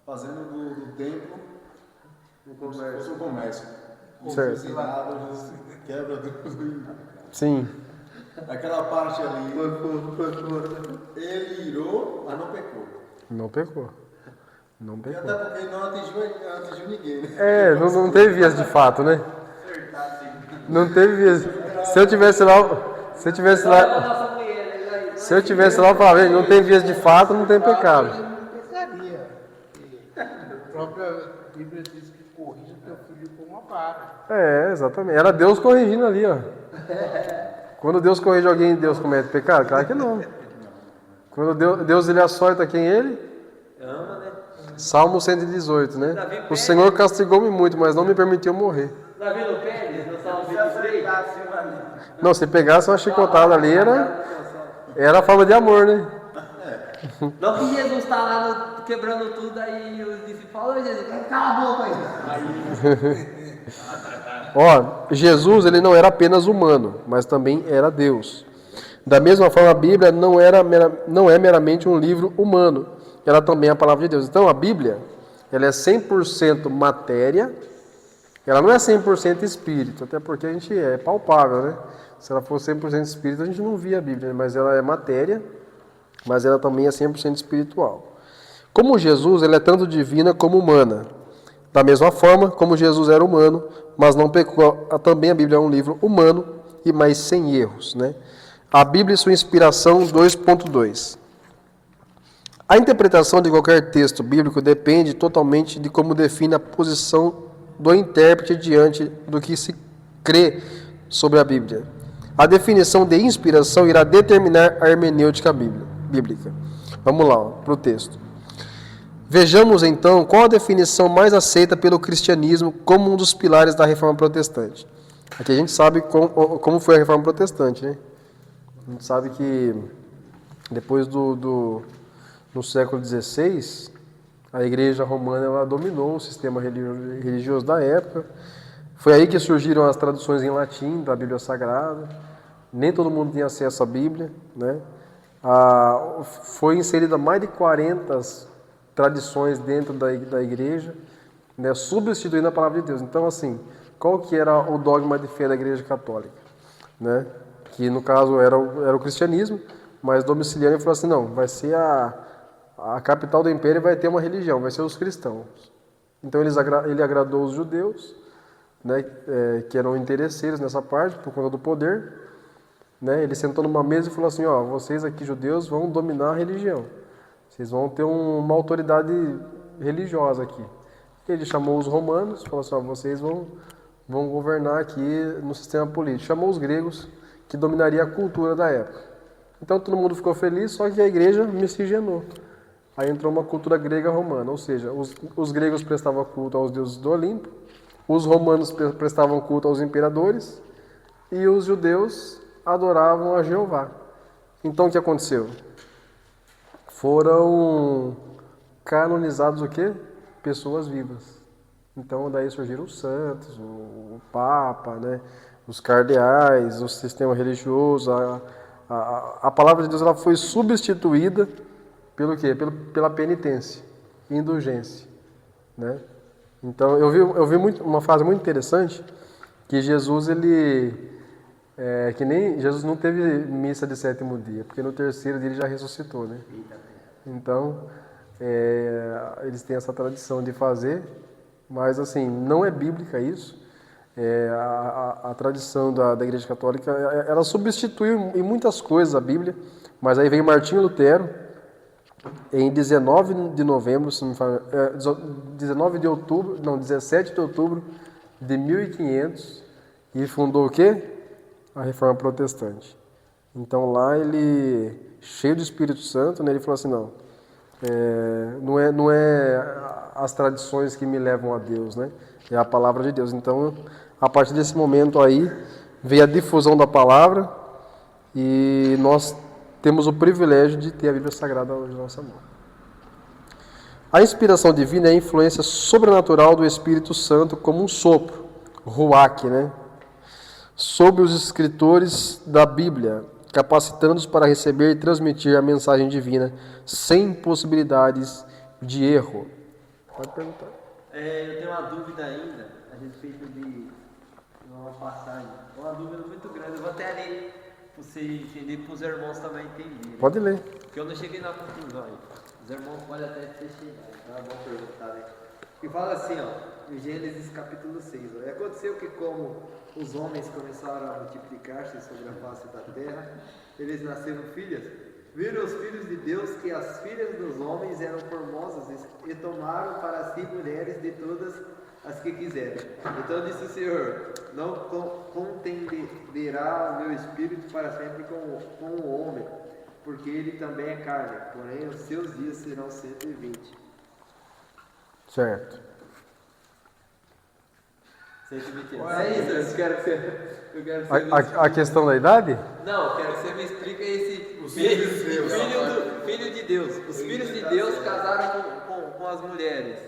S1: fazendo do templo como se fosse um comércio.
S2: Certo.
S1: Ensinados, quebra tudo.
S2: sim.
S1: Aquela parte ali, ele irou, mas não pecou.
S2: Não pecou. Não
S1: E
S2: pecou.
S1: até porque ele não atingiu ninguém, né?
S2: Não teve vias de fato, né? Não teve vias. Se eu tivesse lá, eu falava, não tem vias de fato, não tem pecado.
S6: Pecaria. A própria Bíblia diz que corrija teu filho com uma vara.
S2: Exatamente. Era Deus corrigindo ali, ó. Quando Deus corrige alguém, Deus comete pecado? Claro que não. Quando Deus ele açoita quem ele?
S4: Ama, né?
S2: Salmo 118, né? O Senhor castigou-me muito, mas não me permitiu morrer.
S4: Davi no Pérez, no Salmo 23.
S2: Não, se pegasse uma chicotada ali, era a forma de amor, né?
S4: Não que Jesus tá lá quebrando tudo, aí os discípulos falam, Jesus, cala a boca aí.
S2: Ó, Jesus ele não era apenas humano, mas também era Deus. Da mesma forma, a Bíblia não é meramente um livro humano, ela também é a palavra de Deus. Então, a Bíblia, ela é 100% matéria, ela não é 100% espírito, até porque a gente é palpável, né? Se ela fosse 100% espírito, a gente não via a Bíblia, mas ela é matéria, mas ela também é 100% espiritual. Como Jesus, ela é tanto divina como humana. Da mesma forma, como Jesus era humano, mas não pecou, também a Bíblia é um livro humano, e mais sem erros, né? A Bíblia e sua inspiração 2.2. A interpretação de qualquer texto bíblico depende totalmente de como define a posição do intérprete diante do que se crê sobre a Bíblia. A definição de inspiração irá determinar a hermenêutica bíblica. Vamos lá, para o texto. Vejamos então qual a definição mais aceita pelo cristianismo como um dos pilares da reforma protestante. Aqui a gente sabe como foi a reforma protestante, né? A gente sabe que depois no século XVI, a igreja romana ela dominou o sistema religioso da época. Foi aí que surgiram as traduções em latim da Bíblia Sagrada. Nem todo mundo tinha acesso à Bíblia, né? Foi inserida mais de 40 tradições dentro da igreja, né? Substituindo a palavra de Deus. Então, assim, qual que era o dogma de fé da igreja católica? Né? Que no caso era o cristianismo, mas Domiciliano falou assim, não, vai ser a capital do império vai ter uma religião, vai ser os cristãos. Então ele agradou os judeus, né, que eram interesseiros nessa parte, por conta do poder. Né, ele sentou numa mesa e falou assim, ó, vocês aqui judeus vão dominar a religião. Vocês vão ter uma autoridade religiosa aqui. Ele chamou os romanos, falou assim, ó, vocês vão governar aqui no sistema político. Chamou os gregos, que dominaria a cultura da época. Então todo mundo ficou feliz, só que a igreja miscigenou. Aí entrou uma cultura grega romana, ou seja, os gregos prestavam culto aos deuses do Olimpo, os romanos prestavam culto aos imperadores e os judeus adoravam a Jeová. Então o que aconteceu? Foram canonizados o quê? Pessoas vivas. Então daí surgiram os santos, o Papa, né? Os cardeais, o sistema religioso. A palavra de Deus ela foi substituída pelo quê? Pela penitência, indulgência, né? Então eu vi uma frase muito interessante que Jesus que nem Jesus não teve missa de sétimo dia, porque no terceiro dia ele já ressuscitou, né? Então eles têm essa tradição de fazer, mas assim não é bíblica isso. A tradição da Igreja Católica ela substituiu em muitas coisas a Bíblia, mas aí veio Martinho Lutero em 19 de novembro, se não me falo, 17 de outubro de 1500 e fundou o quê? A Reforma Protestante. Então lá ele, cheio do Espírito Santo, né, ele falou assim, não é as tradições que me levam a Deus, né? É a palavra de Deus. Então, a partir desse momento aí, veio a difusão da palavra e nós temos o privilégio de ter a Bíblia Sagrada hoje na nossa mão. A inspiração divina é a influência sobrenatural do Espírito Santo como um sopro, ruach, né? Sobre os escritores da Bíblia, capacitando-os para receber e transmitir a mensagem divina sem possibilidades de erro. Pode perguntar.
S4: Eu tenho uma dúvida ainda a respeito de uma passagem. Uma dúvida muito grande. Eu vou até ler para você entender e para os irmãos também entenderem.
S2: Pode ler.
S4: Porque eu não cheguei na conclusão aí. Os irmãos podem até ter chegado. Então é bom perguntar, né? E fala assim, ó, em Gênesis capítulo 6. Ó, e aconteceu que como os homens começaram a multiplicar-se sobre a face da terra, eles nasceram filhas. Viram os filhos de Deus que as filhas dos homens eram formosas e tomaram para si mulheres de todas as que quiseram. Então disse o Senhor, não contenderá o meu espírito para sempre com o homem, porque ele também é carne, porém os seus dias serão 120.
S2: Certo.
S4: 120 anos. É isso, eu quero que você
S2: A questão da idade?
S4: Não, eu quero que você me explique esse filho de Deus. Os filhos de Deus casaram com as mulheres.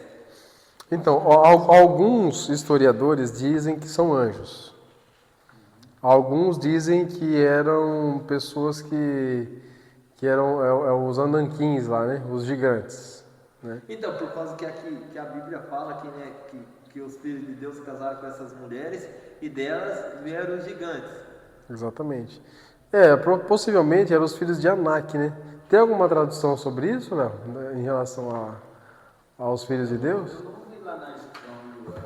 S2: Então, alguns historiadores dizem que são anjos. Alguns dizem que eram pessoas que eram os ananquins lá, né? Os gigantes. Né?
S4: Então, por causa que a Bíblia fala que os filhos de Deus casaram com essas mulheres e delas vieram os gigantes.
S2: Exatamente. Possivelmente eram os filhos de Anak, né? Tem alguma tradução sobre isso, Léo? Em relação aos filhos de Deus?
S5: Eu não vi lá na história.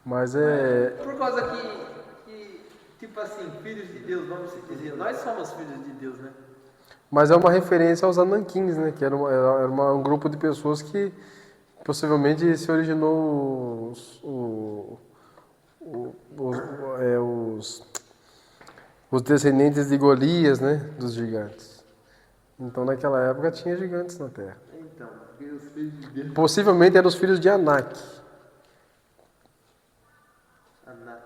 S2: Mas
S4: Por causa que, tipo assim, filhos de Deus, vamos dizer, nós somos filhos de Deus, né?
S2: Mas é uma referência aos Anankins, né? Que era um grupo de pessoas que possivelmente se originou os descendentes de Golias, né? Dos gigantes. Então naquela época tinha gigantes na Terra.
S4: Então, porque os filhos de Deus...
S2: Possivelmente eram os filhos de Anak.
S4: Anak.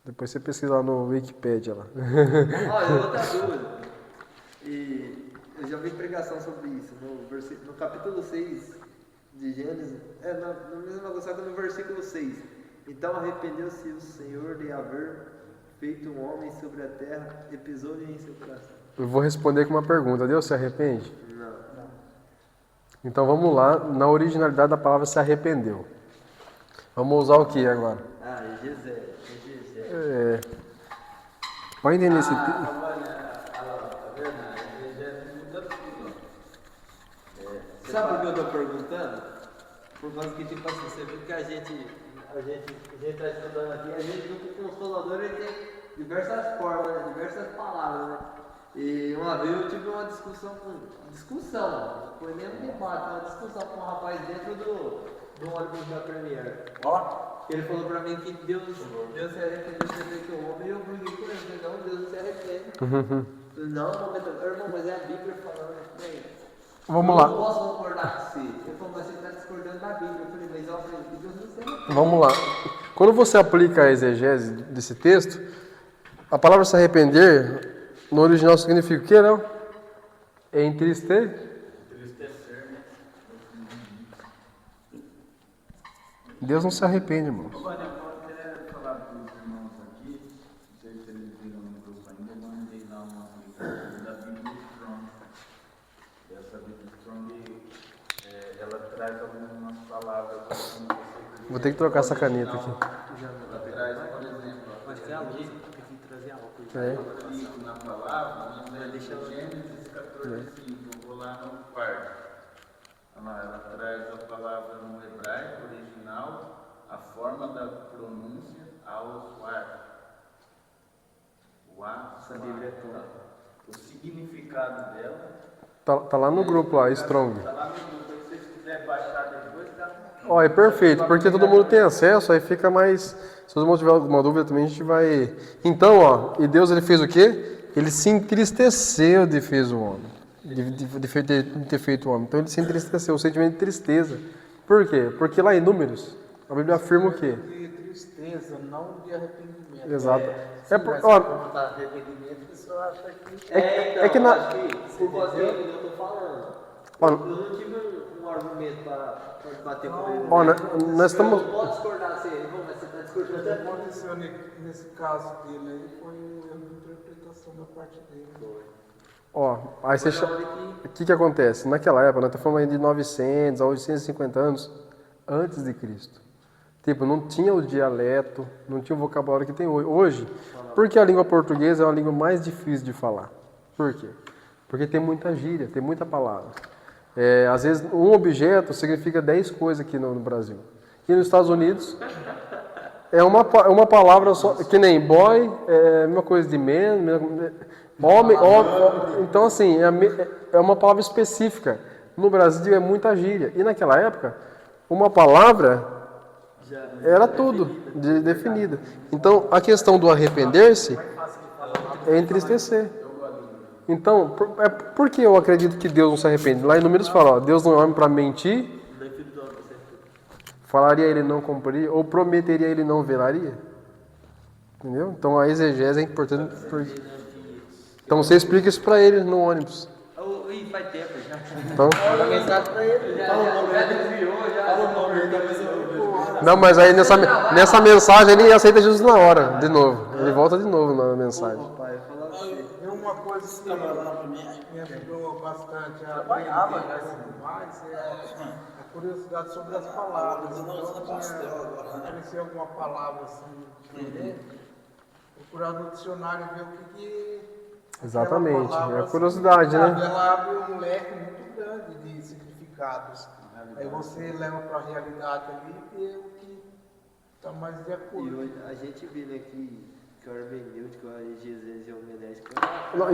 S2: Depois você pesquisa lá no Wikipedia lá.
S4: Olha, outra dúvida. E eu já vi pregação sobre isso. No capítulo 6 de Gênesis, na mesma coisa, só que no versículo 6. Então arrependeu-se o Senhor de haver feito um homem sobre a terra e pisou-lhe em seu coração.
S2: Eu vou responder com uma pergunta. Deus se arrepende?
S4: Não.
S2: Então vamos lá, na originalidade da palavra se arrependeu. Vamos usar o que agora?
S4: É Gesé.
S2: Pode entender esse
S4: Sabe por que eu estou perguntando? Por causa que, tipo assim, você viu que a gente está estudando aqui, a gente viu que o Consolador ele tem diversas formas, né? Diversas palavras, né? E uma vez eu tive uma discussão, não foi nem um debate, uma discussão com um rapaz dentro do ônibus da Premier. Ele falou pra mim que Deus se arrependeu de ter feito o homem e eu briguei com ele, falei, não, Deus não se arrepende. Não, irmão, mas é a Bíblia falando aqui.
S2: Vamos
S4: Eu
S2: lá.
S4: não posso concordar com você. Ele falou, mas você está discordando da Bíblia. Eu falei, mas eu aprendi que Deus não sei.
S2: Vamos lá. Quando você aplica a exegese desse texto, a palavra se arrepender, no original significa o quê, não? É entristecer. Deus não se arrepende, irmãos.
S5: Olha, eu queria falar para os irmãos aqui, não sei se eles viram no grupo ainda, eu mandei lá uma aplicação da Bíblia Strong. Essa Bíblia Strong, ela traz algumas palavras assim, você
S2: Vou ter que trocar essa caneta aqui.
S5: ela traz, por exemplo,
S4: Acho que é a luz, tem que trazer álcool.
S2: É.
S5: aqui na palavra, deixa Gênesis 14:5, eu vou lá no quarto. Olha lá, ela traz a palavra no hebraico original, a forma da pronúncia,
S4: Essa Bíblia é toda.
S5: o significado dela.
S2: Tá lá no grupo lá, Strong.
S5: Está lá no grupo, se vocês quiserem baixar depois, dá.
S2: Ó, é perfeito, porque todo mundo tem acesso, aí fica mais... Se todo mundo tiver alguma dúvida também, a gente vai... Então, ó, e Deus ele fez o quê? Ele se entristeceu de fez o homem. De ter feito o homem. Então ele se entristeceu, o sentimento de tristeza. Por quê? Porque lá em Números, a Bíblia afirma o quê?
S6: De tristeza, não de arrependimento.
S2: Exato.
S6: Sim,
S2: É
S6: mas
S2: ó,
S6: quando tá arrependimento, a pessoa acha que...
S2: É que na-
S4: Acho que por você é o que eu tô falando.
S2: Ó,
S4: Eu não tive um argumento para bater com ele.
S2: ó, nós estamos...
S4: Eu não posso discordar, assim, irmão, mas você está
S6: O que
S4: discordando.
S6: aconteceu nesse caso dele aí foi um erro de interpretação da parte dele.
S2: Ó, aí você... O que acontece? Naquela época, nós estamos falando aí de 900 a 850 anos antes de Cristo. Tipo, não tinha o dialeto, não tinha o vocabulário que tem hoje. Hoje, porque a língua portuguesa é uma língua mais difícil de falar. Por quê? Porque tem muita gíria, tem muita palavra. Às vezes, um objeto significa 10 coisas aqui no Brasil. E nos Estados Unidos, é uma palavra só, que nem boy, é a mesma coisa de man, homem. Então, assim, é uma palavra específica. No Brasil é muita gíria. E naquela época, uma palavra era tudo definida. Então, a questão do arrepender-se é entristecer. Então, por que eu acredito que Deus não se arrepende? Lá em Números fala, ó, Deus não é homem para mentir, falaria ele não cumpriria, ou prometeria ele não velaria. Entendeu? Então a exegese é importante. Então você explica isso para ele no ônibus.
S4: Ih, faz tempo já.
S2: Então,
S6: Manda mensagem pra ele.
S4: Já desviou, já.
S2: não, mas aí nessa mensagem ele aceita Jesus na hora, de novo. Ele volta de novo na mensagem.
S4: Pai, fala assim.
S6: E uma coisa que me ajudou bastante a aprender mais é a curiosidade sobre as palavras. Então, aparecer alguma palavra assim diferente, procurar no dicionário ver o que
S2: Exatamente,
S6: aquela palavra
S2: é a curiosidade, né?
S6: Ela abre um leque muito grande de significados. Aí você leva para a realidade ali e vê o que está mais de
S4: E
S6: acordo.
S4: hoje a gente vindo aqui que é o hermenêutico, a exegese e a homilética,
S2: Não,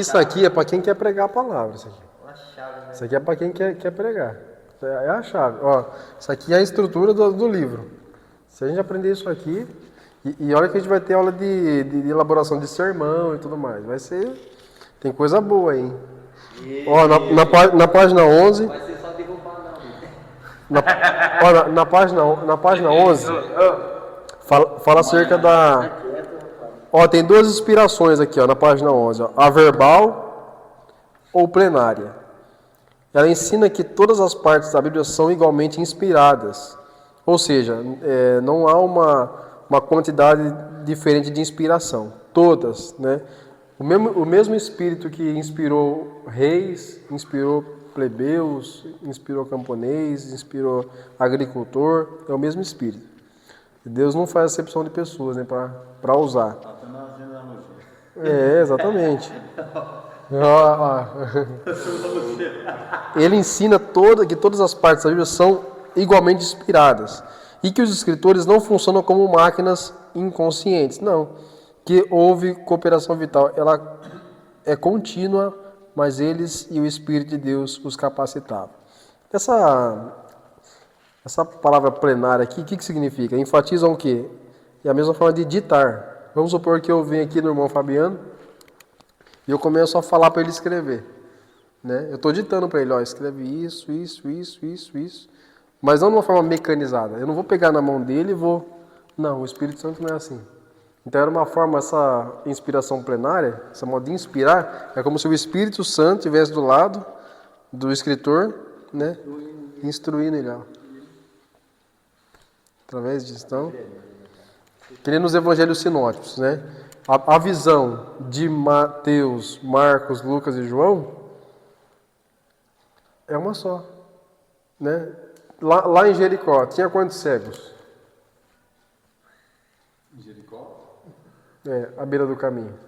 S2: isso aqui é para quem quer pregar a palavra. Isso aqui,
S4: uma chave, né?
S2: isso aqui é para quem quer pregar. É a chave. Ó, isso aqui é a estrutura do livro. Se a gente aprender isso aqui, e olha que a gente vai ter aula de elaboração de sermão e tudo mais. Vai ser. Tem coisa boa aí. Ó, na página 11.
S4: Vai ser só derrubar, não.
S2: Na página 11, fala acerca da... Ó, tem duas inspirações aqui, ó, na página 11. Ó, a verbal ou plenária. Ela ensina que todas as partes da Bíblia são igualmente inspiradas. Ou seja, não há uma quantidade diferente de inspiração. Todas, né? O mesmo Espírito que inspirou reis, inspirou plebeus, inspirou camponês, inspirou agricultor, é o mesmo Espírito. Deus não faz acepção de pessoas, né, para usar. Exatamente. Ele ensina que todas as partes da Bíblia são igualmente inspiradas e que os escritores não funcionam como máquinas inconscientes, não. Que houve cooperação vital, ela é contínua, mas eles e o Espírito de Deus os capacitavam. Essa palavra plenária aqui, o que significa? Enfatizam o quê? É a mesma forma de ditar. Vamos supor que eu venho aqui no irmão Fabiano E eu começo a falar para ele escrever. Né? Eu estou ditando para ele, ó, escreve isso, isso. Mas não de uma forma mecanizada. Eu não vou pegar na mão dele e vou... Não, o Espírito Santo não é assim. Então era uma forma, essa inspiração plenária, essa modo de inspirar, é como se o Espírito Santo estivesse do lado do escritor, né? Instruindo ele. Ó. Através disso, então... Que nem nos evangelhos sinóticos, né? A visão de Mateus, Marcos, Lucas e João é uma só, né? Lá em Jericó, tinha quantos cegos?
S1: Em Jericó?
S2: À beira do caminho.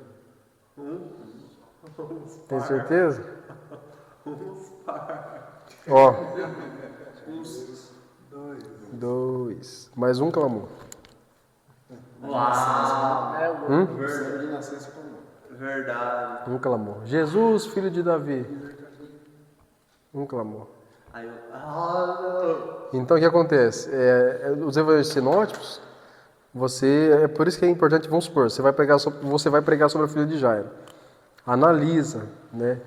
S2: Tem certeza? Ó. Dois. Mais um clamou.
S4: Uau!
S1: Cego de nascença comum.
S4: Verdade.
S2: Um clamou. Jesus, filho de Davi. Um clamou.
S4: Aí eu. Ah,
S2: Então o que acontece? Os evangelhos sinóticos, é por isso que é importante, vamos supor, você vai pregar sobre a filha de Jairo. Analisa, né?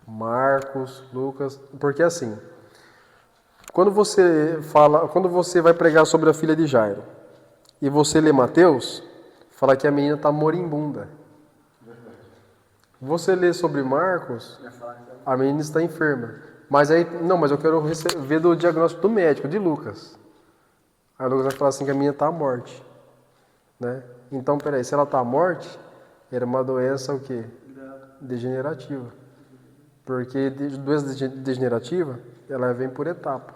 S2: Marcos, Lucas, porque assim, quando você vai pregar sobre a filha de Jairo e você lê Mateus, fala que a menina está moribunda. Você lê sobre Marcos, a menina está enferma. Mas aí, não, mas eu quero ver do diagnóstico do médico, de Lucas. Aí Lucas vai falar assim que a menina está à morte. Né? Então, peraí, se ela está à morte, era uma doença o quê? Degenerativa. Porque doença degenerativa, ela vem por etapa.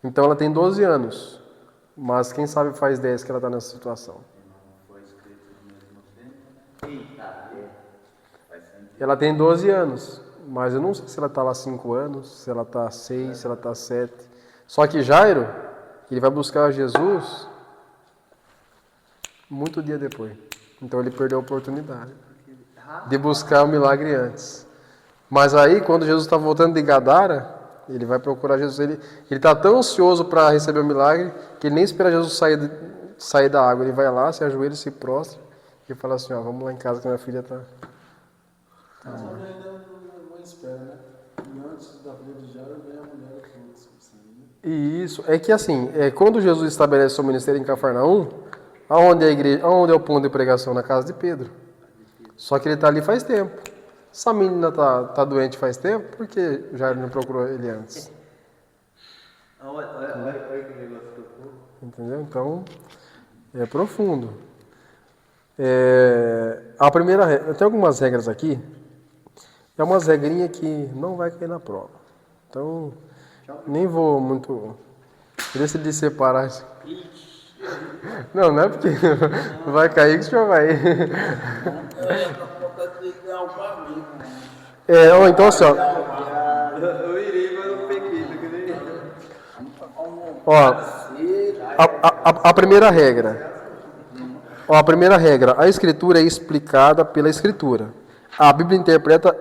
S2: Então ela tem 12 anos, mas quem sabe faz 10 que ela está nessa situação. Ela tem 12 anos, mas eu não sei se ela está lá 5 anos, se ela está 6, se ela está 7. Só que Jairo, ele vai buscar Jesus muito dia depois. Então ele perdeu a oportunidade de buscar o milagre antes. Mas aí, quando Jesus está voltando de Gadara, ele vai procurar Jesus. Ele está tão ansioso para receber o milagre que ele nem espera Jesus sair da água. Ele vai lá, se ajoelha, se prostra e fala assim, ó, vamos lá em casa que minha filha está...
S1: Mas a mulher ainda não espera, né? E antes da filha de Jairo, vem a mulher que não consegue.
S2: E isso, é que assim, quando Jesus estabelece seu ministério em Cafarnaum, aonde é a igreja, aonde é o ponto de pregação? Na casa de Pedro. Só que ele está ali faz tempo. Essa menina tá doente faz tempo, por que Jairo não procurou ele antes?
S4: olha que negócio profundo.
S2: Entendeu? Então, é profundo. A primeira regra, tem algumas regras aqui, é umas regrinhas que não vai cair na prova. Então, nem vou muito... Deixa de separar isso. Não é porque vai cair que o senhor vai. Então assim, ó.
S4: Eu iria, mas eu peguei, que nem.
S2: Ó, a primeira regra. Ó, a primeira regra, a escritura é explicada pela escritura. A Bíblia interpreta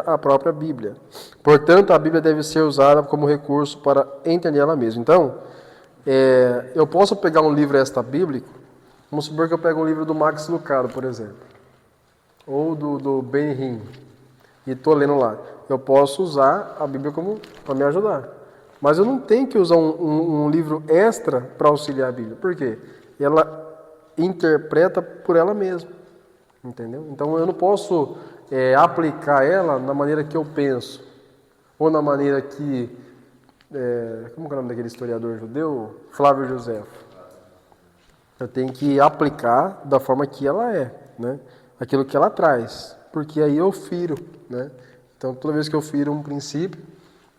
S2: a própria Bíblia. Portanto, a Bíblia deve ser usada como recurso para entender ela mesma. Então, eu posso pegar um livro extra-bíblico, vamos supor que eu pego um livro do Max Lucado, por exemplo, ou do Ben Hinn, e estou lendo lá. Eu posso usar a Bíblia para me ajudar. Mas eu não tenho que usar um livro extra para auxiliar a Bíblia. Por quê? Ela interpreta por ela mesma. Entendeu? Então eu não posso aplicar ela na maneira que eu penso, ou na maneira que... como é o nome daquele historiador judeu? Flávio Josefo. Eu tenho que aplicar da forma que ela é, né? Aquilo que ela traz, porque aí eu firo, né? Então toda vez que eu firo um princípio,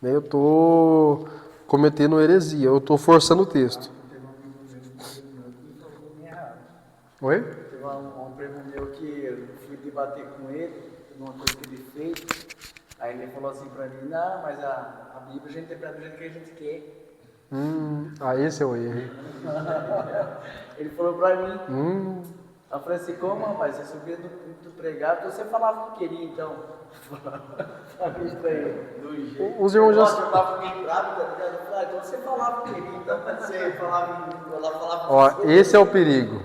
S2: né, eu estou cometendo heresia, eu estou forçando o texto. Oi?
S6: Teve um primo meu que eu fui debater com ele, numa coisa que ele fez, aí ele falou assim pra mim, não, mas a Bíblia a gente interpreta do jeito que a gente quer.
S2: Esse é o erro.
S6: Ele falou pra mim, eu falei assim, como rapaz, você subia do pregado, então você falava o que queria, então. Falei pra ele, do jeito.
S2: Os irmãos já...
S6: Nossa, eu tava meio bravo, tá ligado? Eu falei, então você falava o que queria, então você falava em língua, ela falava...
S2: Ó, esse é o perigo.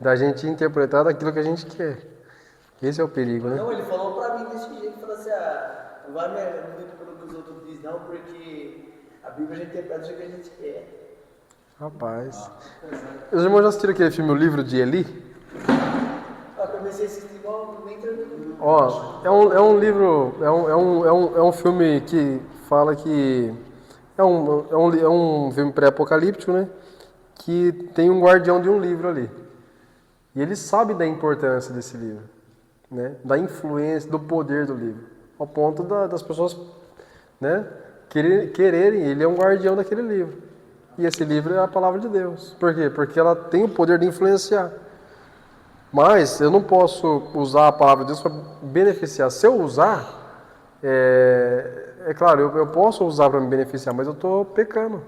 S2: Da gente interpretar daquilo que a gente quer. Esse é o perigo, né?
S7: Não, ele falou pra mim desse jeito, ele falou assim, não vai muito pelo que os outros dizem não, porque a Bíblia a gente interpreta do jeito que a gente quer.
S2: Rapaz. Os irmãos já assistiram aquele filme O Livro de Eli?
S7: Eu comecei a assistir igual, nem terminei.
S2: Ó, é um livro, é um filme que fala que é um filme pré-apocalíptico, né? Que tem um guardião de um livro ali. E ele sabe da importância desse livro, né? Da influência, do poder do livro, ao ponto das pessoas, né? Quererem, ele é um guardião daquele livro. E esse livro é a palavra de Deus. Por quê? Porque ela tem o poder de influenciar. Mas eu não posso usar a palavra de Deus para beneficiar. Se eu usar, é claro, eu posso usar para me beneficiar, mas eu estou pecando.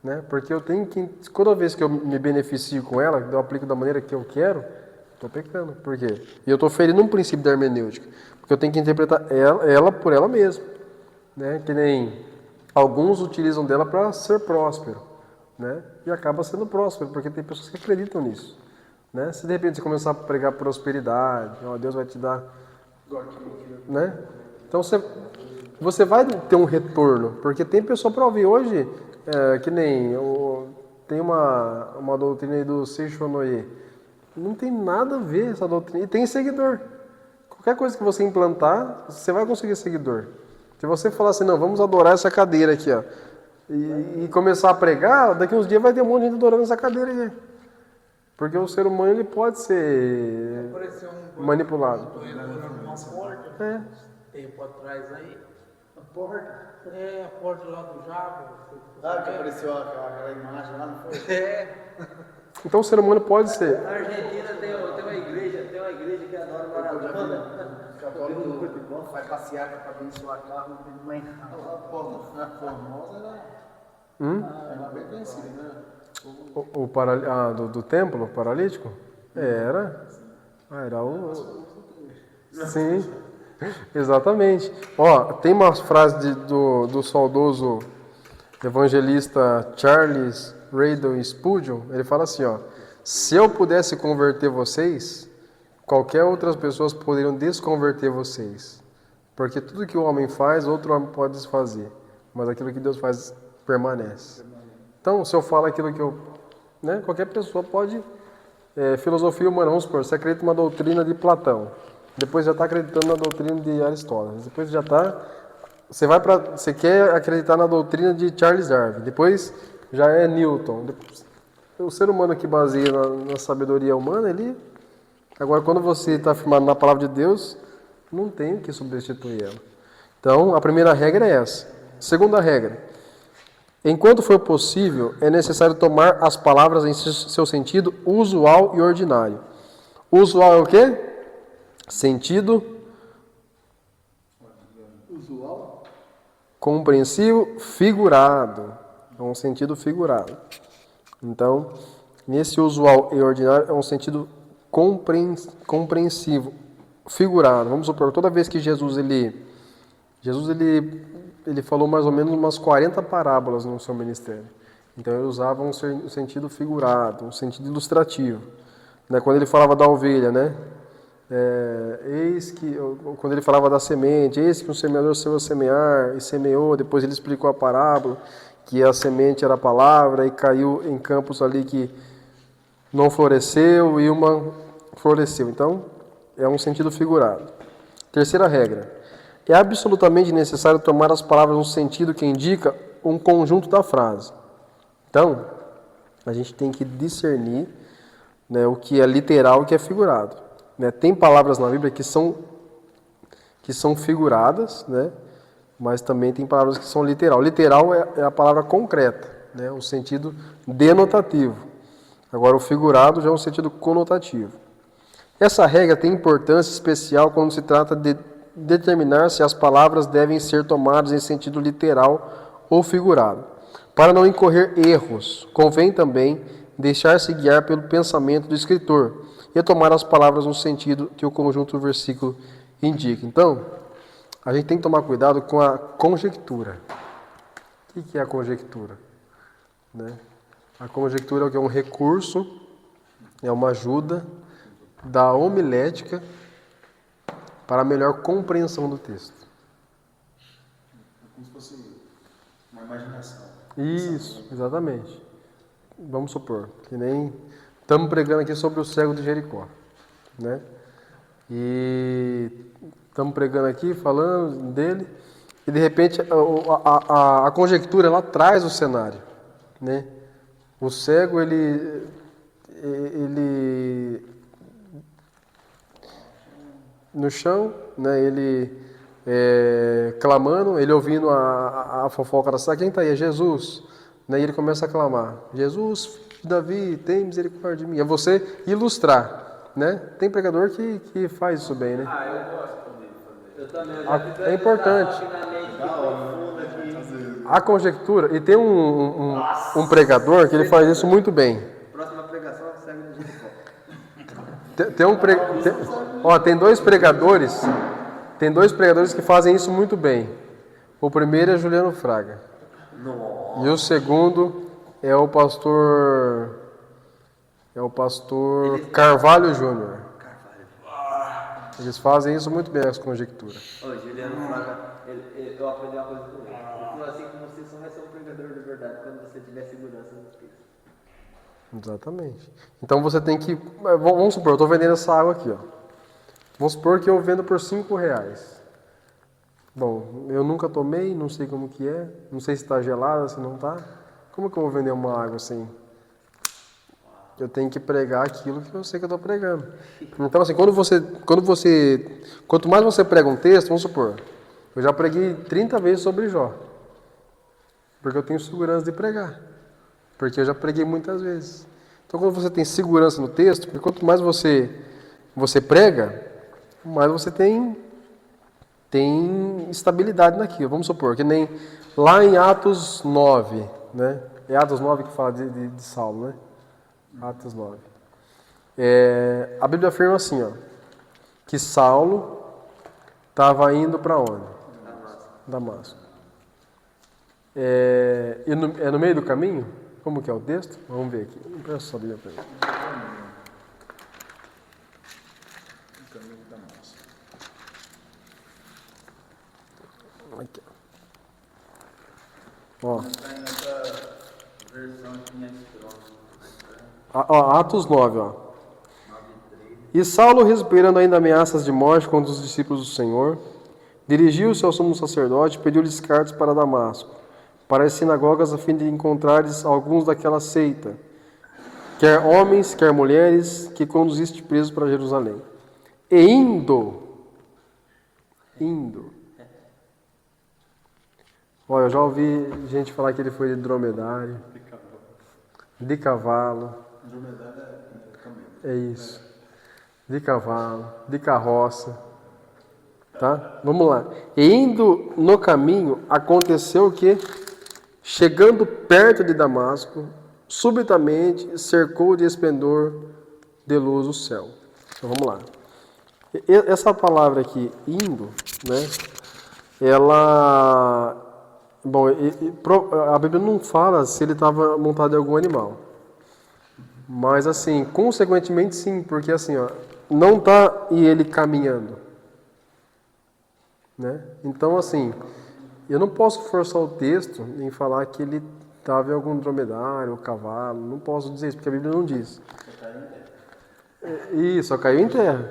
S2: Né? Porque eu tenho que, toda vez que eu me beneficio com ela, eu aplico da maneira que eu quero, estou pecando. Por quê? E eu estou ferindo um princípio da hermenêutica. Porque eu tenho que interpretar ela por ela mesma. Né? Que nem alguns utilizam dela para ser próspero. Né? E acaba sendo próspero, porque tem pessoas que acreditam nisso. Né? Se de repente você começar a pregar prosperidade, ó, Deus vai te dar, né? Então você vai ter um retorno, porque tem pessoa para ouvir hoje, que nem tem uma doutrina aí do Seixonoye, não tem nada a ver essa doutrina, e tem seguidor. Qualquer coisa que você implantar, você vai conseguir seguidor. Se você falar assim, não, vamos adorar essa cadeira aqui, ó, e começar a pregar, daqui uns dias vai ter um monte de gente adorando essa cadeira aqui. Porque o ser humano ele pode ser manipulado.
S6: Uma porta, tempo atrás aí. A porta? É, a porta lá do Jabo.
S7: Ah, que apareceu aquela imagem lá, não foi?
S2: Então o ser humano pode ser.
S4: Na Argentina tem uma igreja que adora Maradona.
S7: Vai passear para abençoar carro, não é
S1: A Formosa era bem conhecida, né?
S2: Do templo paralítico? Era. Era o. Sim, exatamente. Ó, tem uma frase do saudoso evangelista Charles Haddon Spurgeon. Ele fala assim, ó: se eu pudesse converter vocês, qualquer outras pessoas poderiam desconverter vocês. Porque tudo que o homem faz, outro homem pode desfazer. Mas aquilo que Deus faz permanece. Então, se eu falo aquilo que eu... Né, qualquer pessoa pode... filosofia humana, vamos supor, você acredita numa doutrina de Platão. Depois já está acreditando na doutrina de Aristóteles. Depois já está... Você quer acreditar na doutrina de Charles Darwin. Depois já é Newton. O ser humano que baseia na sabedoria humana, ele... Agora, quando você está firmado na palavra de Deus, não tem o que substituir ela. Então, a primeira regra é essa. Segunda regra. Enquanto for possível, é necessário tomar as palavras em seu sentido usual e ordinário. Usual é o quê? Sentido
S1: Usual?
S2: Compreensivo, figurado. É um sentido figurado. Então, nesse usual e ordinário é um sentido compreensivo, figurado. Vamos supor, toda vez que Jesus falou mais ou menos umas 40 parábolas no seu ministério. Então ele usava um sentido figurado, um sentido ilustrativo. Né? Quando ele falava da ovelha, né? Quando ele falava da semente, eis que um semeador saiu a semear e semeou, depois ele explicou a parábola, que a semente era a palavra e caiu em campos ali que não floresceu e uma floresceu. Então, é um sentido figurado. Terceira regra. É absolutamente necessário tomar as palavras no sentido que indica um conjunto da frase. Então, a gente tem que discernir, né, o que é literal e o que é figurado. Né? Tem palavras na Bíblia que são figuradas, né? Mas também tem palavras que são literal. Literal é a palavra concreta, né? O sentido denotativo. Agora, o figurado já é um sentido conotativo. Essa regra tem importância especial quando se trata de determinar se as palavras devem ser tomadas em sentido literal ou figurado. Para não incorrer erros, convém também deixar-se guiar pelo pensamento do escritor e tomar as palavras no sentido que o conjunto do versículo indica. Então, a gente tem que tomar cuidado com a conjectura. O que é a conjectura? Né? A conjectura é o que? É um recurso É uma ajuda da homilética para a melhor compreensão do texto.
S1: É como se fosse uma imaginação.
S2: Isso, exatamente. Vamos supor, que nem estamos pregando aqui sobre o cego de Jericó, né? E estamos pregando aqui, falando dele, e de repente a conjectura ela traz o cenário, né? O cego ele no chão, né? Ele clamando, ele ouvindo a fofoca da cidade, quem está aí? É Jesus. Né? E ele começa a clamar: Jesus, filho de Davi, tem misericórdia de mim. É você ilustrar, né? Tem pregador que faz isso bem, né?
S5: Ah, eu gosto também de fazer.
S4: Eu também, eu já fiz
S2: É importante. A conjectura, e tem um pregador que ele faz isso muito bem.
S4: Próxima pregação, segue no Jericó.
S2: Tem dois pregadores que fazem isso muito bem. O primeiro é Juliano Fraga.
S4: Nossa.
S2: E o segundo é o pastor Carvalho Júnior. Eles fazem isso muito bem, as conjecturas.
S4: Ô, Juliano Fraga, eu aprendi uma coisa com ele. Ele falou assim que você só vai ser um pregador de verdade quando você tiver segurança no texto.
S2: Exatamente. Então você tem que... Vamos supor, eu estou vendendo essa água aqui, ó. Vamos supor que eu vendo por R$5. Bom, eu nunca tomei, não sei como que é, não sei se está gelada, se não está. Como que eu vou vender uma água assim? Eu tenho que pregar aquilo que eu sei que eu estou pregando. Então, assim, quanto mais você prega um texto, vamos supor, eu já preguei 30 vezes sobre Jó, porque eu tenho segurança de pregar, porque eu já preguei muitas vezes. Então, quando você tem segurança no texto, porque quanto mais você prega, mais você tem estabilidade naquilo. Vamos supor, que nem lá em Atos 9, né? É Atos 9 que fala de Saulo, né? Atos 9. A Bíblia afirma assim, ó, que Saulo estava indo para onde? Damasco. E no meio do caminho? Como que é o texto? Vamos ver aqui. Não presta só a Bíblia para mim. Aqui. Ó. Atos 9, ó. E Saulo, respirando ainda ameaças de morte contra os discípulos do Senhor, dirigiu-se ao sumo sacerdote e pediu-lhes cartas para Damasco, para as sinagogas, a fim de encontrares alguns daquela seita, quer homens, quer mulheres, que conduziste presos para Jerusalém. E indo. Olha, eu já ouvi gente falar que ele foi de dromedário, de cavalo.
S1: Dromedário é caminho.
S2: É isso. De cavalo, de carroça. Tá? Vamos lá. E indo no caminho, aconteceu que, chegando perto de Damasco, subitamente cercou de esplendor de luz o céu. Então vamos lá. Essa palavra aqui, indo, né? Ela... Bom, a Bíblia não fala se ele estava montado em algum animal. Mas assim, consequentemente sim, porque assim, ó, não está e ele caminhando. Né? Então assim, eu não posso forçar o texto em falar que ele estava em algum dromedário, ou cavalo, não posso dizer isso, porque a Bíblia não diz. Isso, só caiu em terra.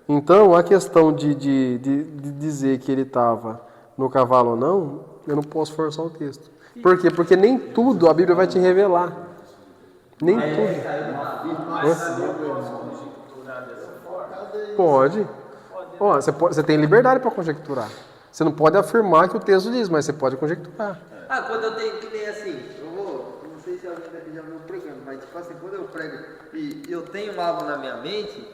S2: Então, a questão de dizer que ele estava no cavalo ou não, eu não posso forçar o texto. Por quê? Porque nem tudo a Bíblia vai te revelar. Nem tudo. Pode. Ó, você tem liberdade para conjecturar. Você não pode afirmar que o texto diz, mas você pode conjecturar.
S4: Quando eu tenho que nem assim, não sei se alguém daqui já viu pregando, mas tipo assim, quando eu prego e eu tenho algo na minha mente,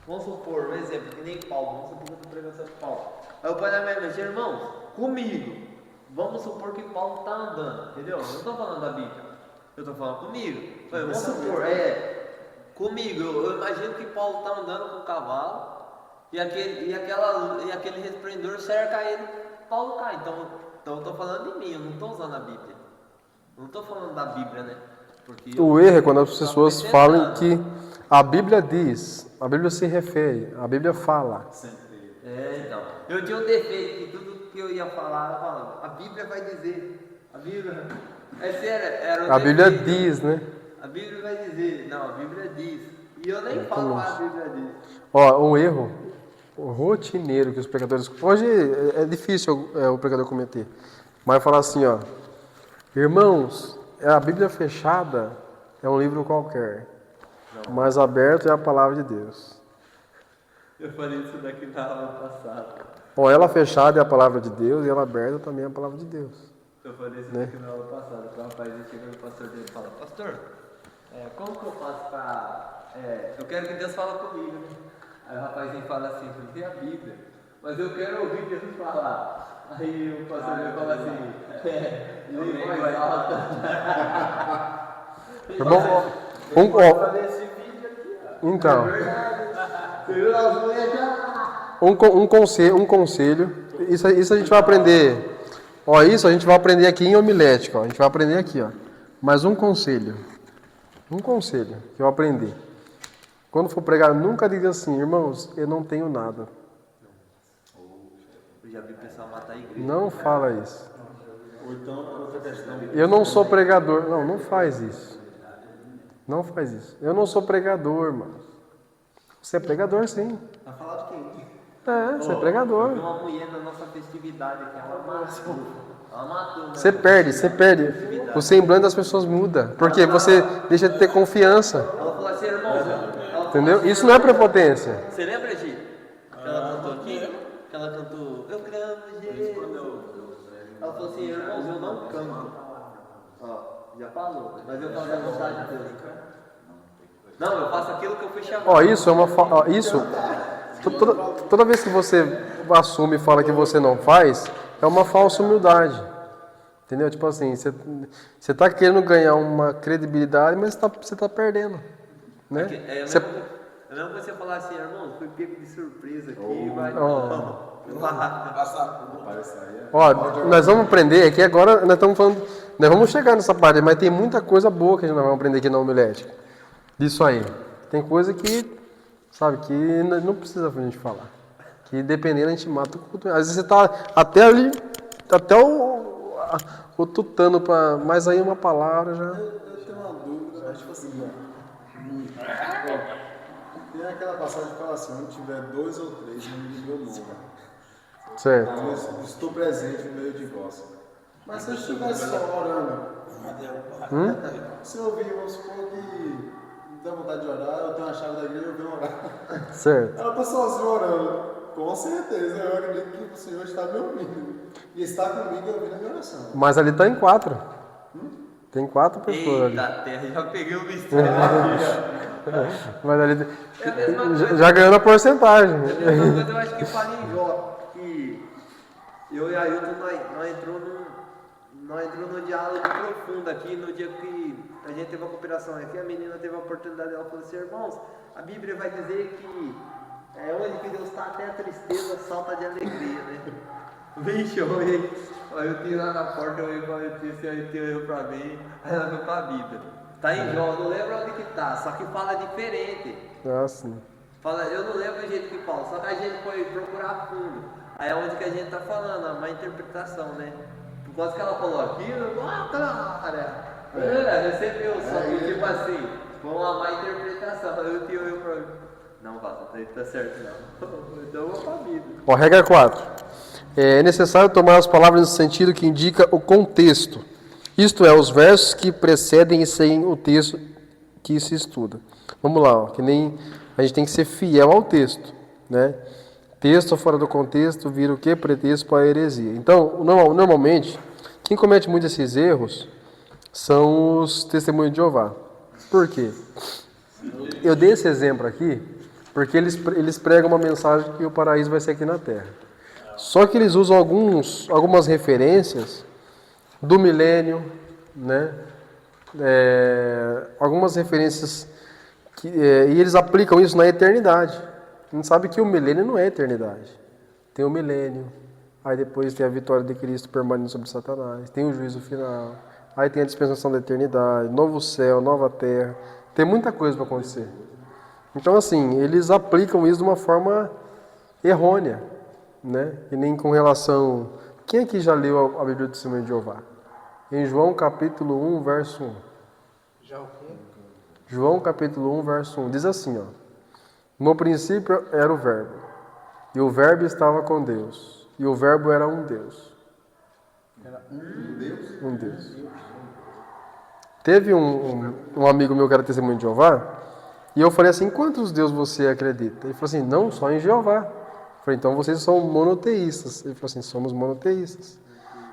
S4: vamos supor, um exemplo, que nem Paulo, vamos supor que eu estou pregando sobre Paulo. Aí eu ponho na minha mente, irmãos, comigo, vamos supor que Paulo está andando, entendeu? Eu não estou falando da Bíblia, eu estou falando comigo. Vamos supor, comigo, eu imagino que Paulo está andando com o cavalo e aquele resplendor cerca ele, Paulo cai. Então eu estou falando de mim, eu não estou usando a Bíblia. Eu não estou falando da Bíblia, né? Porque
S2: o erro é quando as pessoas falam que A Bíblia diz, a Bíblia se refere, a Bíblia fala.
S4: Então. Eu tinha um defeito que tudo que eu ia falar, eu falava, a Bíblia vai dizer. A Bíblia. É sério, era um
S2: A Bíblia
S4: defeito.
S2: diz, né?
S4: A Bíblia vai dizer. Não, a Bíblia diz. E eu nem falo a Bíblia diz.
S2: Ó, um erro rotineiro que os pregadores... Hoje é difícil o pregador cometer. Mas falar assim, ó. Irmãos, a Bíblia fechada é um livro qualquer. Mas aberto é a palavra de Deus.
S4: Eu falei isso daqui na aula passada.
S2: Ó, ela fechada é a palavra de Deus e ela aberta também é a palavra de Deus.
S4: Eu falei isso daqui na aula passada. Que o rapaz chega no pastor dele e fala, pastor, como que eu faço pra... eu quero que Deus fale comigo. Aí o rapazinho fala assim, eu tenho a Bíblia, mas eu quero ouvir Jesus falar. Aí o pastor dele fala assim, lê mais alta.
S2: Irmão, então, um conselho, isso a gente vai aprender, ó, isso a gente vai aprender aqui em homilética, ó, a gente vai aprender aqui, ó, mas um conselho que eu aprendi, quando for pregar, nunca diga assim, irmãos, eu não tenho nada.
S4: Eu já vi o pessoal matar a igreja.
S2: Não fala isso.
S1: Ou então, outra questão.
S2: Eu não sou pregador, não faz isso. Não faz isso. Eu não sou pregador, mano. Você é pregador, sim.
S4: Vai falar de quem?
S2: Você é pregador.
S4: Eu vi uma mulher na nossa festividade que ela matou. Ela matou, né?
S2: Você perde. O semblante das pessoas muda. Porque você deixa de ter confiança.
S4: Ela falou assim, irmão.
S2: Entendeu? Isso não é prepotência.
S4: Você lembra, Gi? Que ela cantou aqui? Que ela cantou, eu clamo Jesus. Ela falou assim, irmãos, eu não canto. Ó, já falou. Mas eu faço a vontade de Deus. Não, eu faço aquilo que eu fui chamado.
S2: Ó, isso é uma... Toda vez que você assume e fala que você não faz, é uma falsa humildade. Entendeu? Tipo assim, você tá querendo ganhar uma credibilidade, mas você tá perdendo. Né?
S4: É mesmo que você falar assim, irmão, fui pego de surpresa aqui, vai.
S2: Ó, nós vamos aprender aqui agora, nós estamos falando, nós vamos chegar nessa parte, mas tem muita coisa boa que a gente vamos aprender aqui na homilética. Disso aí. Tem coisa que, sabe, que não precisa a gente falar. Que dependendo a gente mata o culto. Às vezes você tá até ali, até o tutano, mas aí uma palavra já...
S1: Eu tenho uma dúvida, mas tipo assim, tem aquela passagem que fala assim, onde tiver 2 ou 3, não me meu nome.
S2: Certo.
S1: Eu estou presente no meio de vós. Mas se eu estivesse só orando, se eu ouvir, vamos supor que me dá vontade de orar, eu tenho a chave da igreja, eu venho orar.
S2: Certo.
S1: Ela está sozinha orando. Com certeza, eu acredito que o Senhor está me ouvindo. E está comigo ouvindo a minha oração.
S2: Mas ali tá em 4. Tem 4 pessoas ali.
S4: Eita, terra, já peguei o mistério.
S2: Mas ali já ganhou a porcentagem.
S4: Mas eu acho que falei em Jó, que eu e a Ailton, nós entrou no diálogo profundo aqui, no dia que a gente teve a cooperação aqui, a menina teve a oportunidade, ela falou assim, irmãos, a Bíblia vai dizer que onde que Deus está, até a tristeza salta de alegria, né? Vixe, eu olhei lá na porta, eu olhei pra Letícia, aí tem erro pra mim, aí ela veio com a Bíblia. Tá em Jó, não lembro onde que tá, só que fala diferente.
S2: Nossa.
S4: Fala, eu não lembro o jeito que fala, só que a gente foi procurar a fundo. Aí é onde que a gente tá falando, a má interpretação, né? Por causa que ela falou aquilo, cara, recebeu, só que tipo assim, foi uma má interpretação. Eu tinha eu pra mim. Não, tá certo não. Então eu vou pra vida.
S2: Ó, regra 4. É necessário tomar as palavras no sentido que indica o contexto. Isto é, os versos que precedem e seguem o texto que se estuda. Vamos lá, ó, que nem a gente tem que ser fiel ao texto, né? Texto fora do contexto vira o quê? Pretexto para a heresia. Então, normalmente, quem comete muito esses erros são os testemunhos de Jeová. Por quê? Eu dei esse exemplo aqui porque eles pregam uma mensagem que o paraíso vai ser aqui na Terra. Só que eles usam algumas referências do milênio, né? Algumas referências e eles aplicam isso na eternidade. A gente sabe que o milênio não é eternidade. Tem o milênio, aí depois tem a vitória de Cristo permanente sobre Satanás, tem o juízo final, aí tem a dispensação da eternidade, novo céu, nova terra. Tem muita coisa para acontecer. Então, assim, eles aplicam isso de uma forma errônea, né? E nem com relação... Quem aqui já leu a Bíblia do Testemunho de Jeová? Em João capítulo 1, verso 1.
S6: Já o quê?
S2: João capítulo 1, verso 1. Diz assim, ó. No princípio era o Verbo, e o Verbo estava com Deus, e o Verbo era um Deus.
S1: Era um Deus?
S2: Um Deus. Teve um amigo meu que era testemunho de Jeová, e eu falei assim, quantos deuses você acredita? Ele falou assim, não, só em Jeová. Eu falei, então vocês são monoteístas. Ele falou assim, somos monoteístas.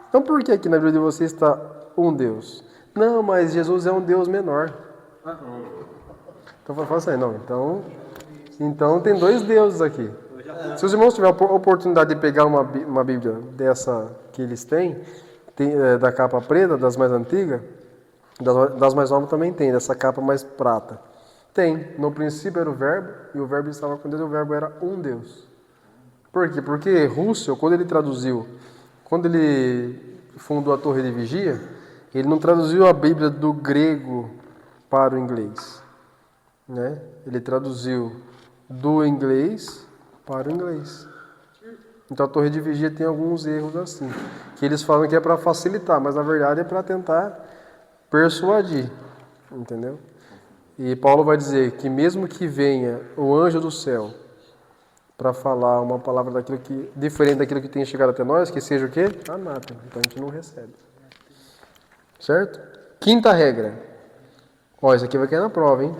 S2: Então por que aqui na Bíblia de vocês está um Deus? Não, mas Jesus é um Deus menor. Então eu falei assim, não, então tem dois deuses aqui. Se os irmãos tiverem a oportunidade de pegar uma Bíblia dessa que eles têm da capa preta, das mais antigas, das mais novas também tem, dessa capa mais prata. Tem. No princípio era o Verbo, e o Verbo estava com Deus, e o Verbo era um Deus. Por quê? Porque Russell, quando ele fundou a Torre de Vigia, ele não traduziu a Bíblia do grego para o inglês, né? Ele traduziu do inglês para o inglês. Então a Torre de Vigia tem alguns erros assim, que eles falam que é para facilitar, mas na verdade é para tentar persuadir, entendeu? E Paulo vai dizer que mesmo que venha o anjo do céu para falar uma palavra daquilo que diferente daquilo que tem chegado até nós, que seja o quê? Anátema. Então a gente não recebe. Certo? Quinta regra. Ó, isso aqui vai cair na prova, hein?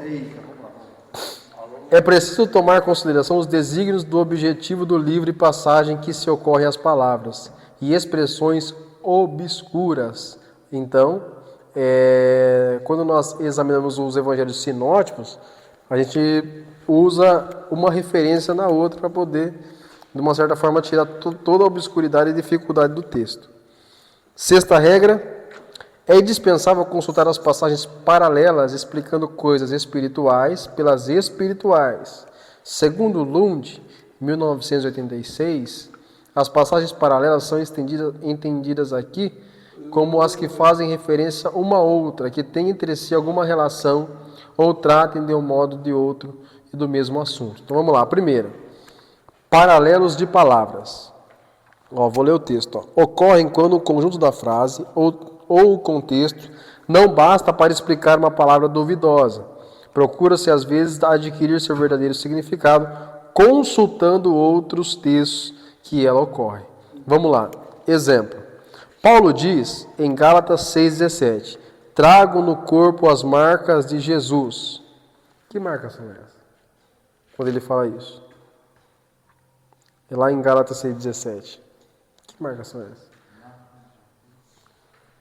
S2: É preciso tomar em consideração os desígnios do objetivo do livro e passagem que se ocorrem às palavras e expressões obscuras. Então, quando nós examinamos os evangelhos sinóticos, a gente usa uma referência na outra para poder, de uma certa forma, tirar toda a obscuridade e dificuldade do texto. Sexta regra, é indispensável consultar as passagens paralelas explicando coisas espirituais pelas espirituais. Segundo Lund, 1986, as passagens paralelas são entendidas aqui como as que fazem referência uma a outra, que têm entre si alguma relação ou tratem de um modo ou de outro e do mesmo assunto. Então vamos lá. Primeiro, paralelos de palavras. Vou ler o texto. Ocorrem quando o conjunto da frase ou o contexto não basta para explicar uma palavra duvidosa. Procura-se às vezes adquirir seu verdadeiro significado consultando outros textos que ela ocorre. Vamos lá. Exemplo. Paulo diz em Gálatas 6,17: trago no corpo as marcas de Jesus. Que marcas são essas? Quando ele fala isso. É lá em Gálatas 6,17. Que marcas são essas?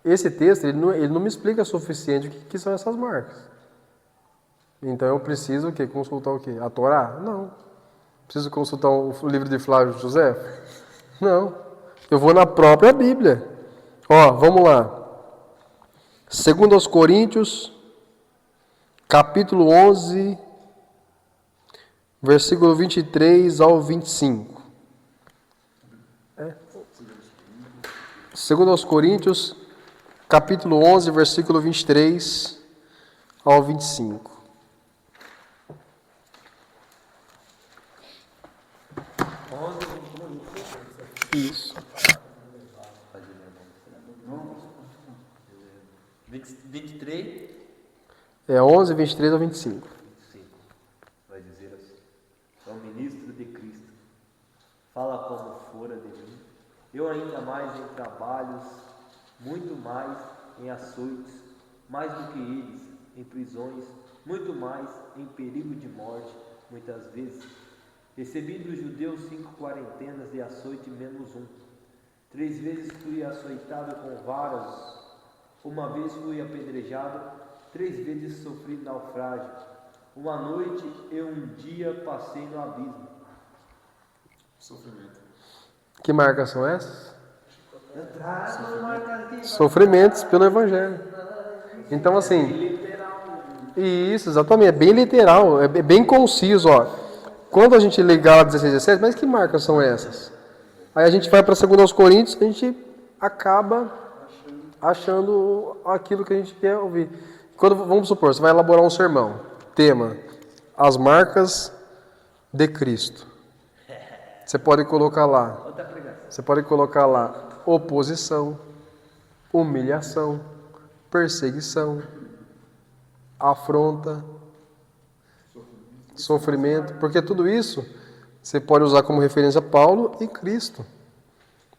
S2: Esse texto, ele não me explica o suficiente o que são essas marcas. Então eu preciso o quê? Consultar o quê? A Torá? Não. Preciso consultar o livro de Flávio José? Não. Eu vou na própria Bíblia. Vamos lá. 2 Coríntios, capítulo 11, versículo 23 ao 25. 2 Coríntios, capítulo 11, versículo 23 ao 25. Isso.
S4: 23.
S2: 11, 23 ao 25.
S4: Vai dizer assim: sou ministro de Cristo, fala como fora de mim, eu ainda mais em trabalhos, muito mais em açoites, mais do que eles, em prisões, muito mais em perigo de morte, muitas vezes. Recebi dos judeus 5 quarentenas de açoite menos 1. 3 vezes fui açoitado com varas, uma vez fui apedrejado, 3 vezes sofri naufrágio. Uma noite e um dia passei no abismo.
S1: Sofrimento.
S2: Que marcas são essas? Sofrimentos pelo Evangelho. Então, assim... Isso, exatamente. É bem literal, é bem conciso. Quando a gente lê Gálatas 16, 17, mas que marcas são essas? Aí a gente vai para 2 Coríntios, a gente acaba achando aquilo que a gente quer ouvir. Vamos supor, você vai elaborar um sermão. Tema: as marcas de Cristo. Você pode colocar lá.
S7: Outra pregação.
S2: Você pode colocar lá oposição, humilhação, perseguição, afronta, sofrimento, porque tudo isso você pode usar como referência Paulo e Cristo,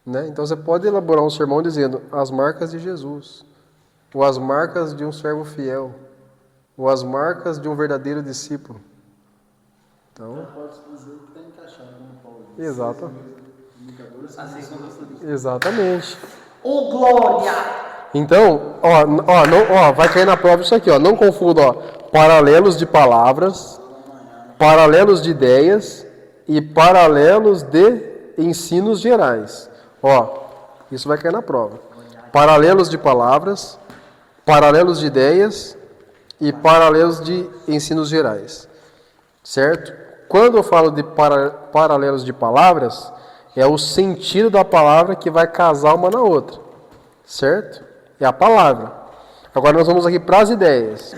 S2: né? Então você pode elaborar um sermão dizendo as marcas de Jesus, ou as marcas de um servo fiel, ou as marcas de um verdadeiro discípulo. Então,
S1: Pode dizer que está encaixado no Paulo.
S2: exato.
S4: Assim como eu sou de
S2: Exatamente.
S7: Ô, glória!
S2: Então, vai cair na prova isso aqui, ó. Não confunda, ó, paralelos de palavras, paralelos de ideias e paralelos de ensinos gerais. Ó, isso vai cair na prova. Paralelos de palavras, paralelos de ideias e paralelos de ensinos gerais. Certo? Quando eu falo de paralelos de palavras, é o sentido da palavra que vai casar uma na outra. Certo? É a palavra. Agora nós vamos aqui para as ideias.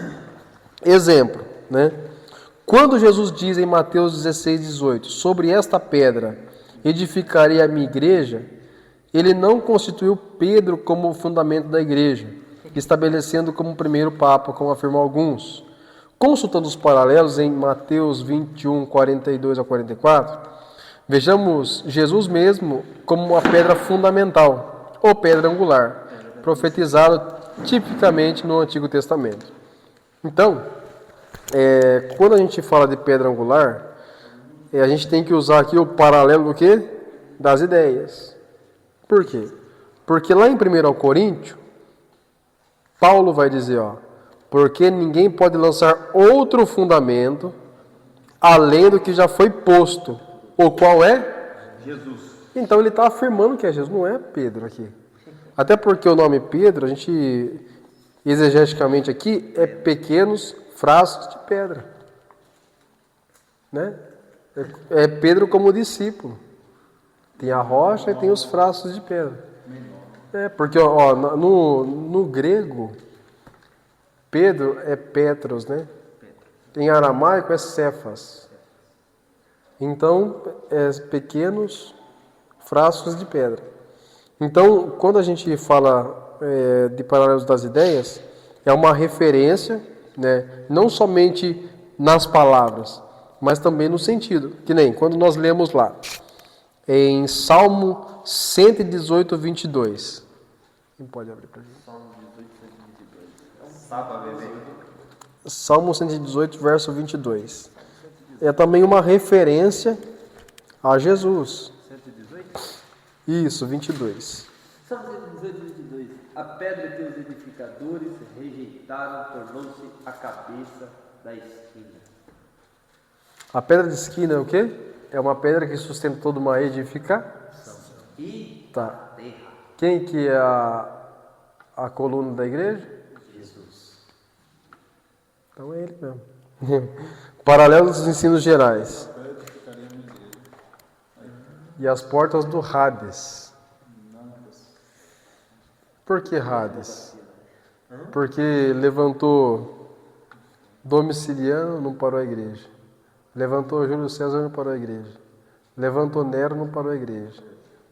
S2: Exemplo, né? Quando Jesus diz em Mateus 16, 18, sobre esta pedra edificarei a minha igreja, ele não constituiu Pedro como fundamento da igreja, estabelecendo como primeiro papa, como afirmam alguns. Consultando os paralelos em Mateus 21, 42 a 44, vejamos Jesus mesmo como uma pedra fundamental, ou pedra angular, profetizado tipicamente no Antigo Testamento. Então, quando a gente fala de pedra angular, a gente tem que usar aqui o paralelo do quê? Das ideias. Por quê? Porque lá em 1 Coríntios, Paulo vai dizer, ó, porque ninguém pode lançar outro fundamento além do que já foi posto, o qual é?
S3: Jesus.
S2: Então ele está afirmando que é Jesus, não é Pedro aqui. Até porque o nome Pedro, a gente, exegeticamente aqui, é pequenos frascos de pedra. Né? É Pedro como discípulo. Tem a rocha e tem os frascos de pedra. Porque ó, no grego, Pedro é Petros, né? Em aramaico é Cefas. Então, é pequenos frascos de pedra. Então, quando a gente fala de paralelos das ideias, é uma referência, né? Não somente nas palavras, mas também no sentido. Que nem quando nós lemos lá, em Salmo 118, 22. Quem pode abrir para a gente? Salmo 118, verso 22. É também uma referência a Jesus.
S4: 118?
S2: Isso, 22.
S4: Salmo 118, 22. A pedra que os edificadores rejeitaram tornou-se a cabeça da esquina.
S2: A pedra de esquina é o quê? É uma pedra que sustenta toda uma edificação.
S4: E
S2: Tá.
S4: terra.
S2: Quem que é a coluna da igreja?
S4: Jesus.
S2: Então é ele mesmo. Paralelos dos ensinos gerais. E as portas do Hades. Por que Hades? Porque levantou Domiciliano, não parou a igreja. Levantou Júlio César, não parou a igreja. Levantou Nero, não parou a igreja.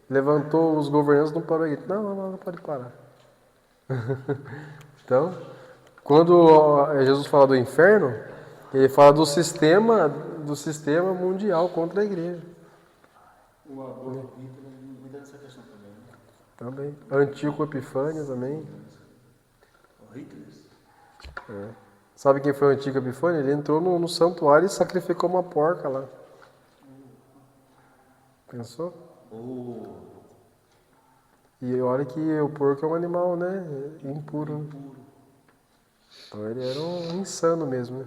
S2: Levantou os governantes, não parou a igreja. Não pode parar. Então, quando Jesus fala do inferno, ele fala do sistema mundial contra a igreja.
S1: O Adolfo Hitler me dá essa questão também. Né?
S2: Também. Antíoco Epifânio também.
S4: O Hitler?
S2: Sabe quem foi o Antíoco Epifânio? Ele entrou no santuário e sacrificou uma porca lá. Pensou? E olha que o porco é um animal, né? Impuro. Né? Então ele era um insano mesmo, né?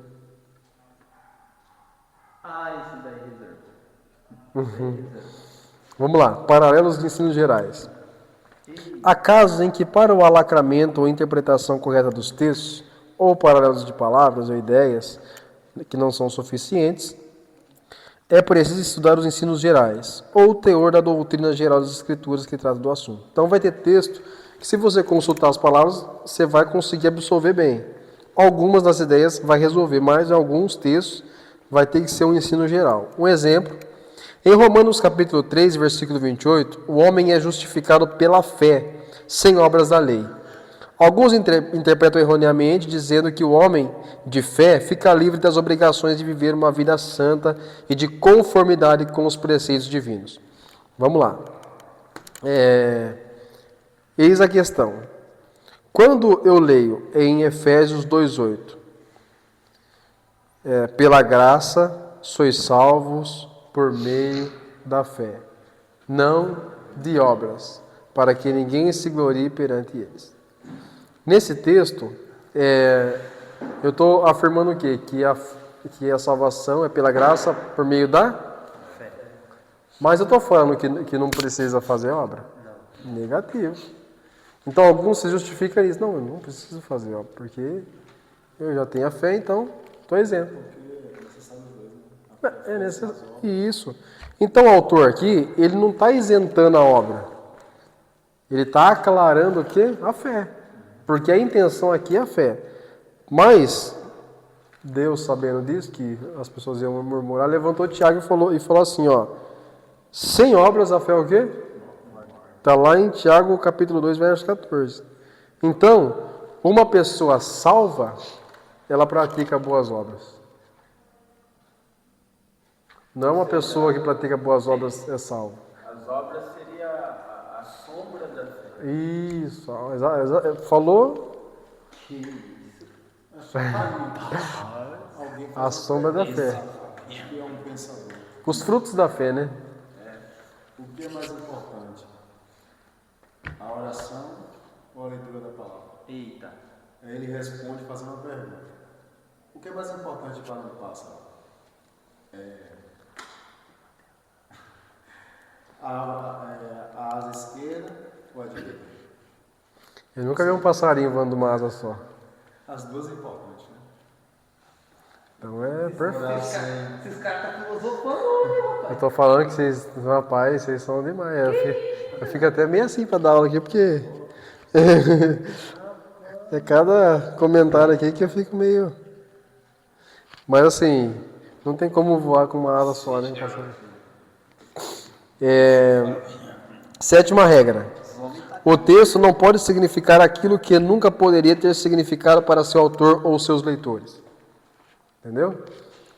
S4: Esse daí reserva.
S2: Vamos lá, paralelos de ensinos gerais. Há casos em que, para o alacramento ou interpretação correta dos textos, ou paralelos de palavras ou ideias que não são suficientes, é preciso estudar os ensinos gerais, ou o teor da doutrina geral das escrituras que trata do assunto. Então vai ter texto que, se você consultar as palavras, você vai conseguir absorver bem. Algumas das ideias vai resolver, mas em alguns textos vai ter que ser um ensino geral. Um exemplo, em Romanos capítulo 3, versículo 28, o homem é justificado pela fé, sem obras da lei. Alguns interpretam erroneamente, dizendo que o homem de fé fica livre das obrigações de viver uma vida santa e de conformidade com os preceitos divinos. Vamos lá. Eis a questão. Quando eu leio em Efésios 2,8, pela graça sois salvos por meio da fé, não de obras, para que ninguém se glorie perante eles. Nesse texto, eu estou afirmando o quê? Que a salvação é pela graça por meio da fé. Mas eu estou falando que não precisa fazer obra? Não. Negativo. Então, alguns se justificam isso. Não, eu não preciso fazer obra, porque eu já tenho a fé, então estou isento. É necessário. Isso. Então, o autor aqui, ele não está isentando a obra. Ele está aclarando o quê? A fé. Porque a intenção aqui é a fé. Mas, Deus, sabendo disso, que as pessoas iam murmurar, levantou Tiago e falou assim, ó, sem obras a fé é o quê? Está lá em Tiago, capítulo 2, verso 14. Então, uma pessoa salva, ela pratica boas obras. Não é uma pessoa que pratica boas obras é salva.
S5: As obras seria a sombra da fé.
S2: Isso, falou? A sombra da fé.
S1: Que é um pensador.
S2: Os frutos da fé, né?
S1: O que é mais importante? A oração ou a leitura da palavra?
S4: Eita.
S1: Aí ele responde fazendo uma pergunta. O que é mais importante para um pássaro? A asa esquerda ou a direita?
S2: Eu nunca vi um passarinho voando uma asa só.
S1: As duas é importante, né?
S2: Então é perfeito.
S4: Esses caras estão filosofando hoje, rapaz.
S2: Eu tô falando que vocês, rapaz, vocês são demais. Eu fico até meio assim pra dar aula aqui, porque é cada comentário aqui que eu fico meio... Mas assim, não tem como voar com uma asa só, né? Sétima regra. O texto não pode significar aquilo que nunca poderia ter significado para seu autor ou seus leitores. Entendeu?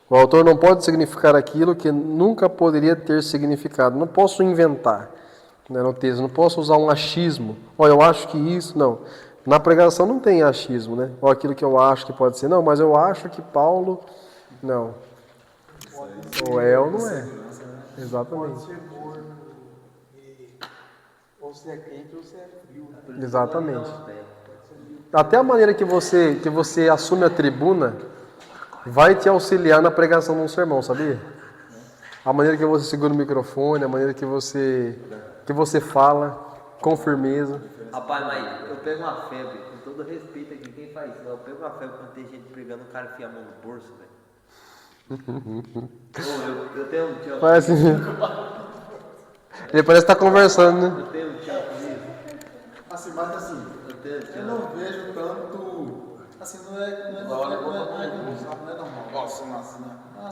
S2: O autor não pode significar aquilo que nunca poderia ter significado. Não posso inventar, né, no texto, não posso usar um achismo. Olha, eu acho que isso, não. Na pregação não tem achismo, né? Ou aquilo que eu acho que pode ser. Não, mas eu acho que Paulo... Não. Ou é ou não é. Exatamente.
S6: Pode ser morno e ou se é quente ou se é frio.
S2: Exatamente. Até a maneira que você assume a tribuna vai te auxiliar na pregação de um sermão, sabia? A maneira que você segura o microfone, a maneira que você fala com firmeza.
S4: Rapaz, mas eu pego uma febre, com todo respeito aqui, quem faz isso? Eu pego uma febre quando tem gente pregando, o cara enfia a mão no bolso, velho. Eu tenho um tio.
S2: Parece... Ele parece estar conversando, né?
S4: Eu tenho um tio comigo.
S1: Assim, mas assim, eu não vejo tanto... Assim, não é normal.
S6: Nossa,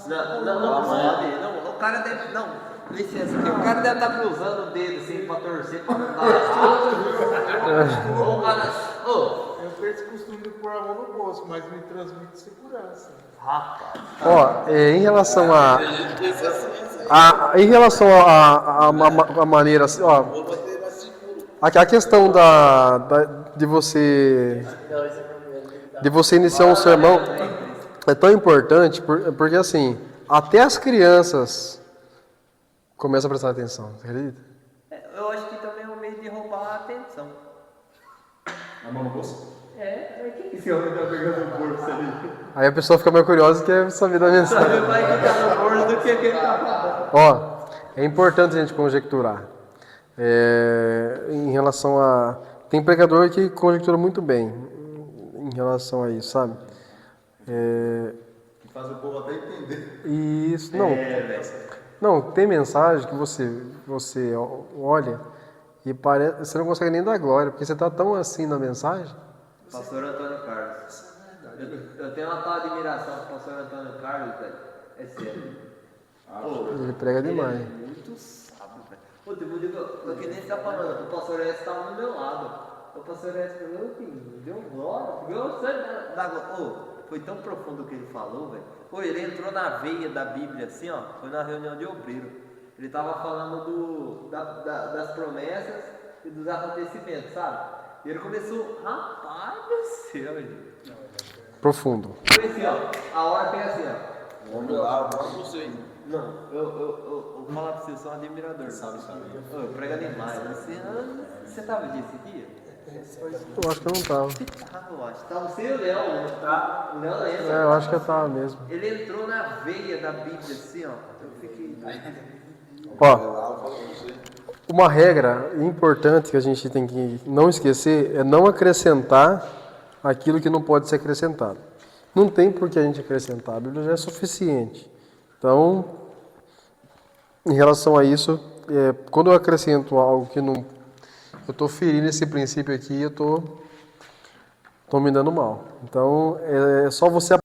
S4: Não, o cara deve. Não, licença, porque o cara deve estar cruzando o dedo assim pra torcer pra não dar errado. Ou o cara. Ô,
S6: eu tenho esse costume de pôr a mão no bolso, mas me transmite segurança.
S4: rapaz.
S2: Ó, em relação a maneira, ó, a questão de você iniciar um sermão é tão importante porque assim, até as crianças começam a prestar atenção, você acredita?
S4: Eu acho que também é um meio de roubar a atenção.
S1: A mão no bolso?
S4: Quem esse homem tá pegando o bolso ali?
S2: Aí a pessoa fica mais curiosa e quer saber da mensagem.
S4: Sabe mais que tá no bolso do que quem tá.
S2: Ó, é importante a gente conjecturar. Em relação a... Tem pregador que conjectura muito bem em relação a isso, sabe?
S1: Faz o povo até entender.
S2: Isso, não. Não, tem mensagem que você olha e parece, você não consegue nem dar glória, porque você está tão assim na mensagem.
S4: Pastor Antônio Carlos. Eu tenho uma tal admiração pro pastor Antônio Carlos, velho. É sério.
S2: Ele prega demais.
S4: Ele é muito sábio, velho. Pô, teve um dia que eu que nem você tá falando, o pastor S tava do meu lado. O pastor S falou, filho, deu glória, deu sangue da glória. Ô, foi tão profundo o que ele falou, velho. Pô, ele entrou na veia da Bíblia assim, ó, foi na reunião de obreiro. Ele tava falando das promessas e dos acontecimentos, sabe? E ele começou, rapaz do céu, velho.
S2: Profundo.
S4: Foi assim, ó, a hora tem assim, ó.
S3: Vamos lá, vamos você.
S4: Não, eu vou falar pra você, eu sou um admirador. Sabe. Eu prego demais. Você tava desse dia?
S2: Eu acho que eu não tava.
S4: Tava, eu acho. Tava você e o Léo, tá? O Léo lembra.
S2: É, eu acho que eu tava mesmo.
S4: Ele entrou na veia da Bíblia assim, ó. Eu fiquei.
S2: Ó, uma regra importante que a gente tem que não esquecer é não acrescentar aquilo que não pode ser acrescentado. Não tem por que a gente acrescentar, a Bíblia já é suficiente. Então, em relação a isso, quando eu acrescento algo que não... Eu estou ferindo esse princípio aqui, eu estou me dando mal. Então, é só você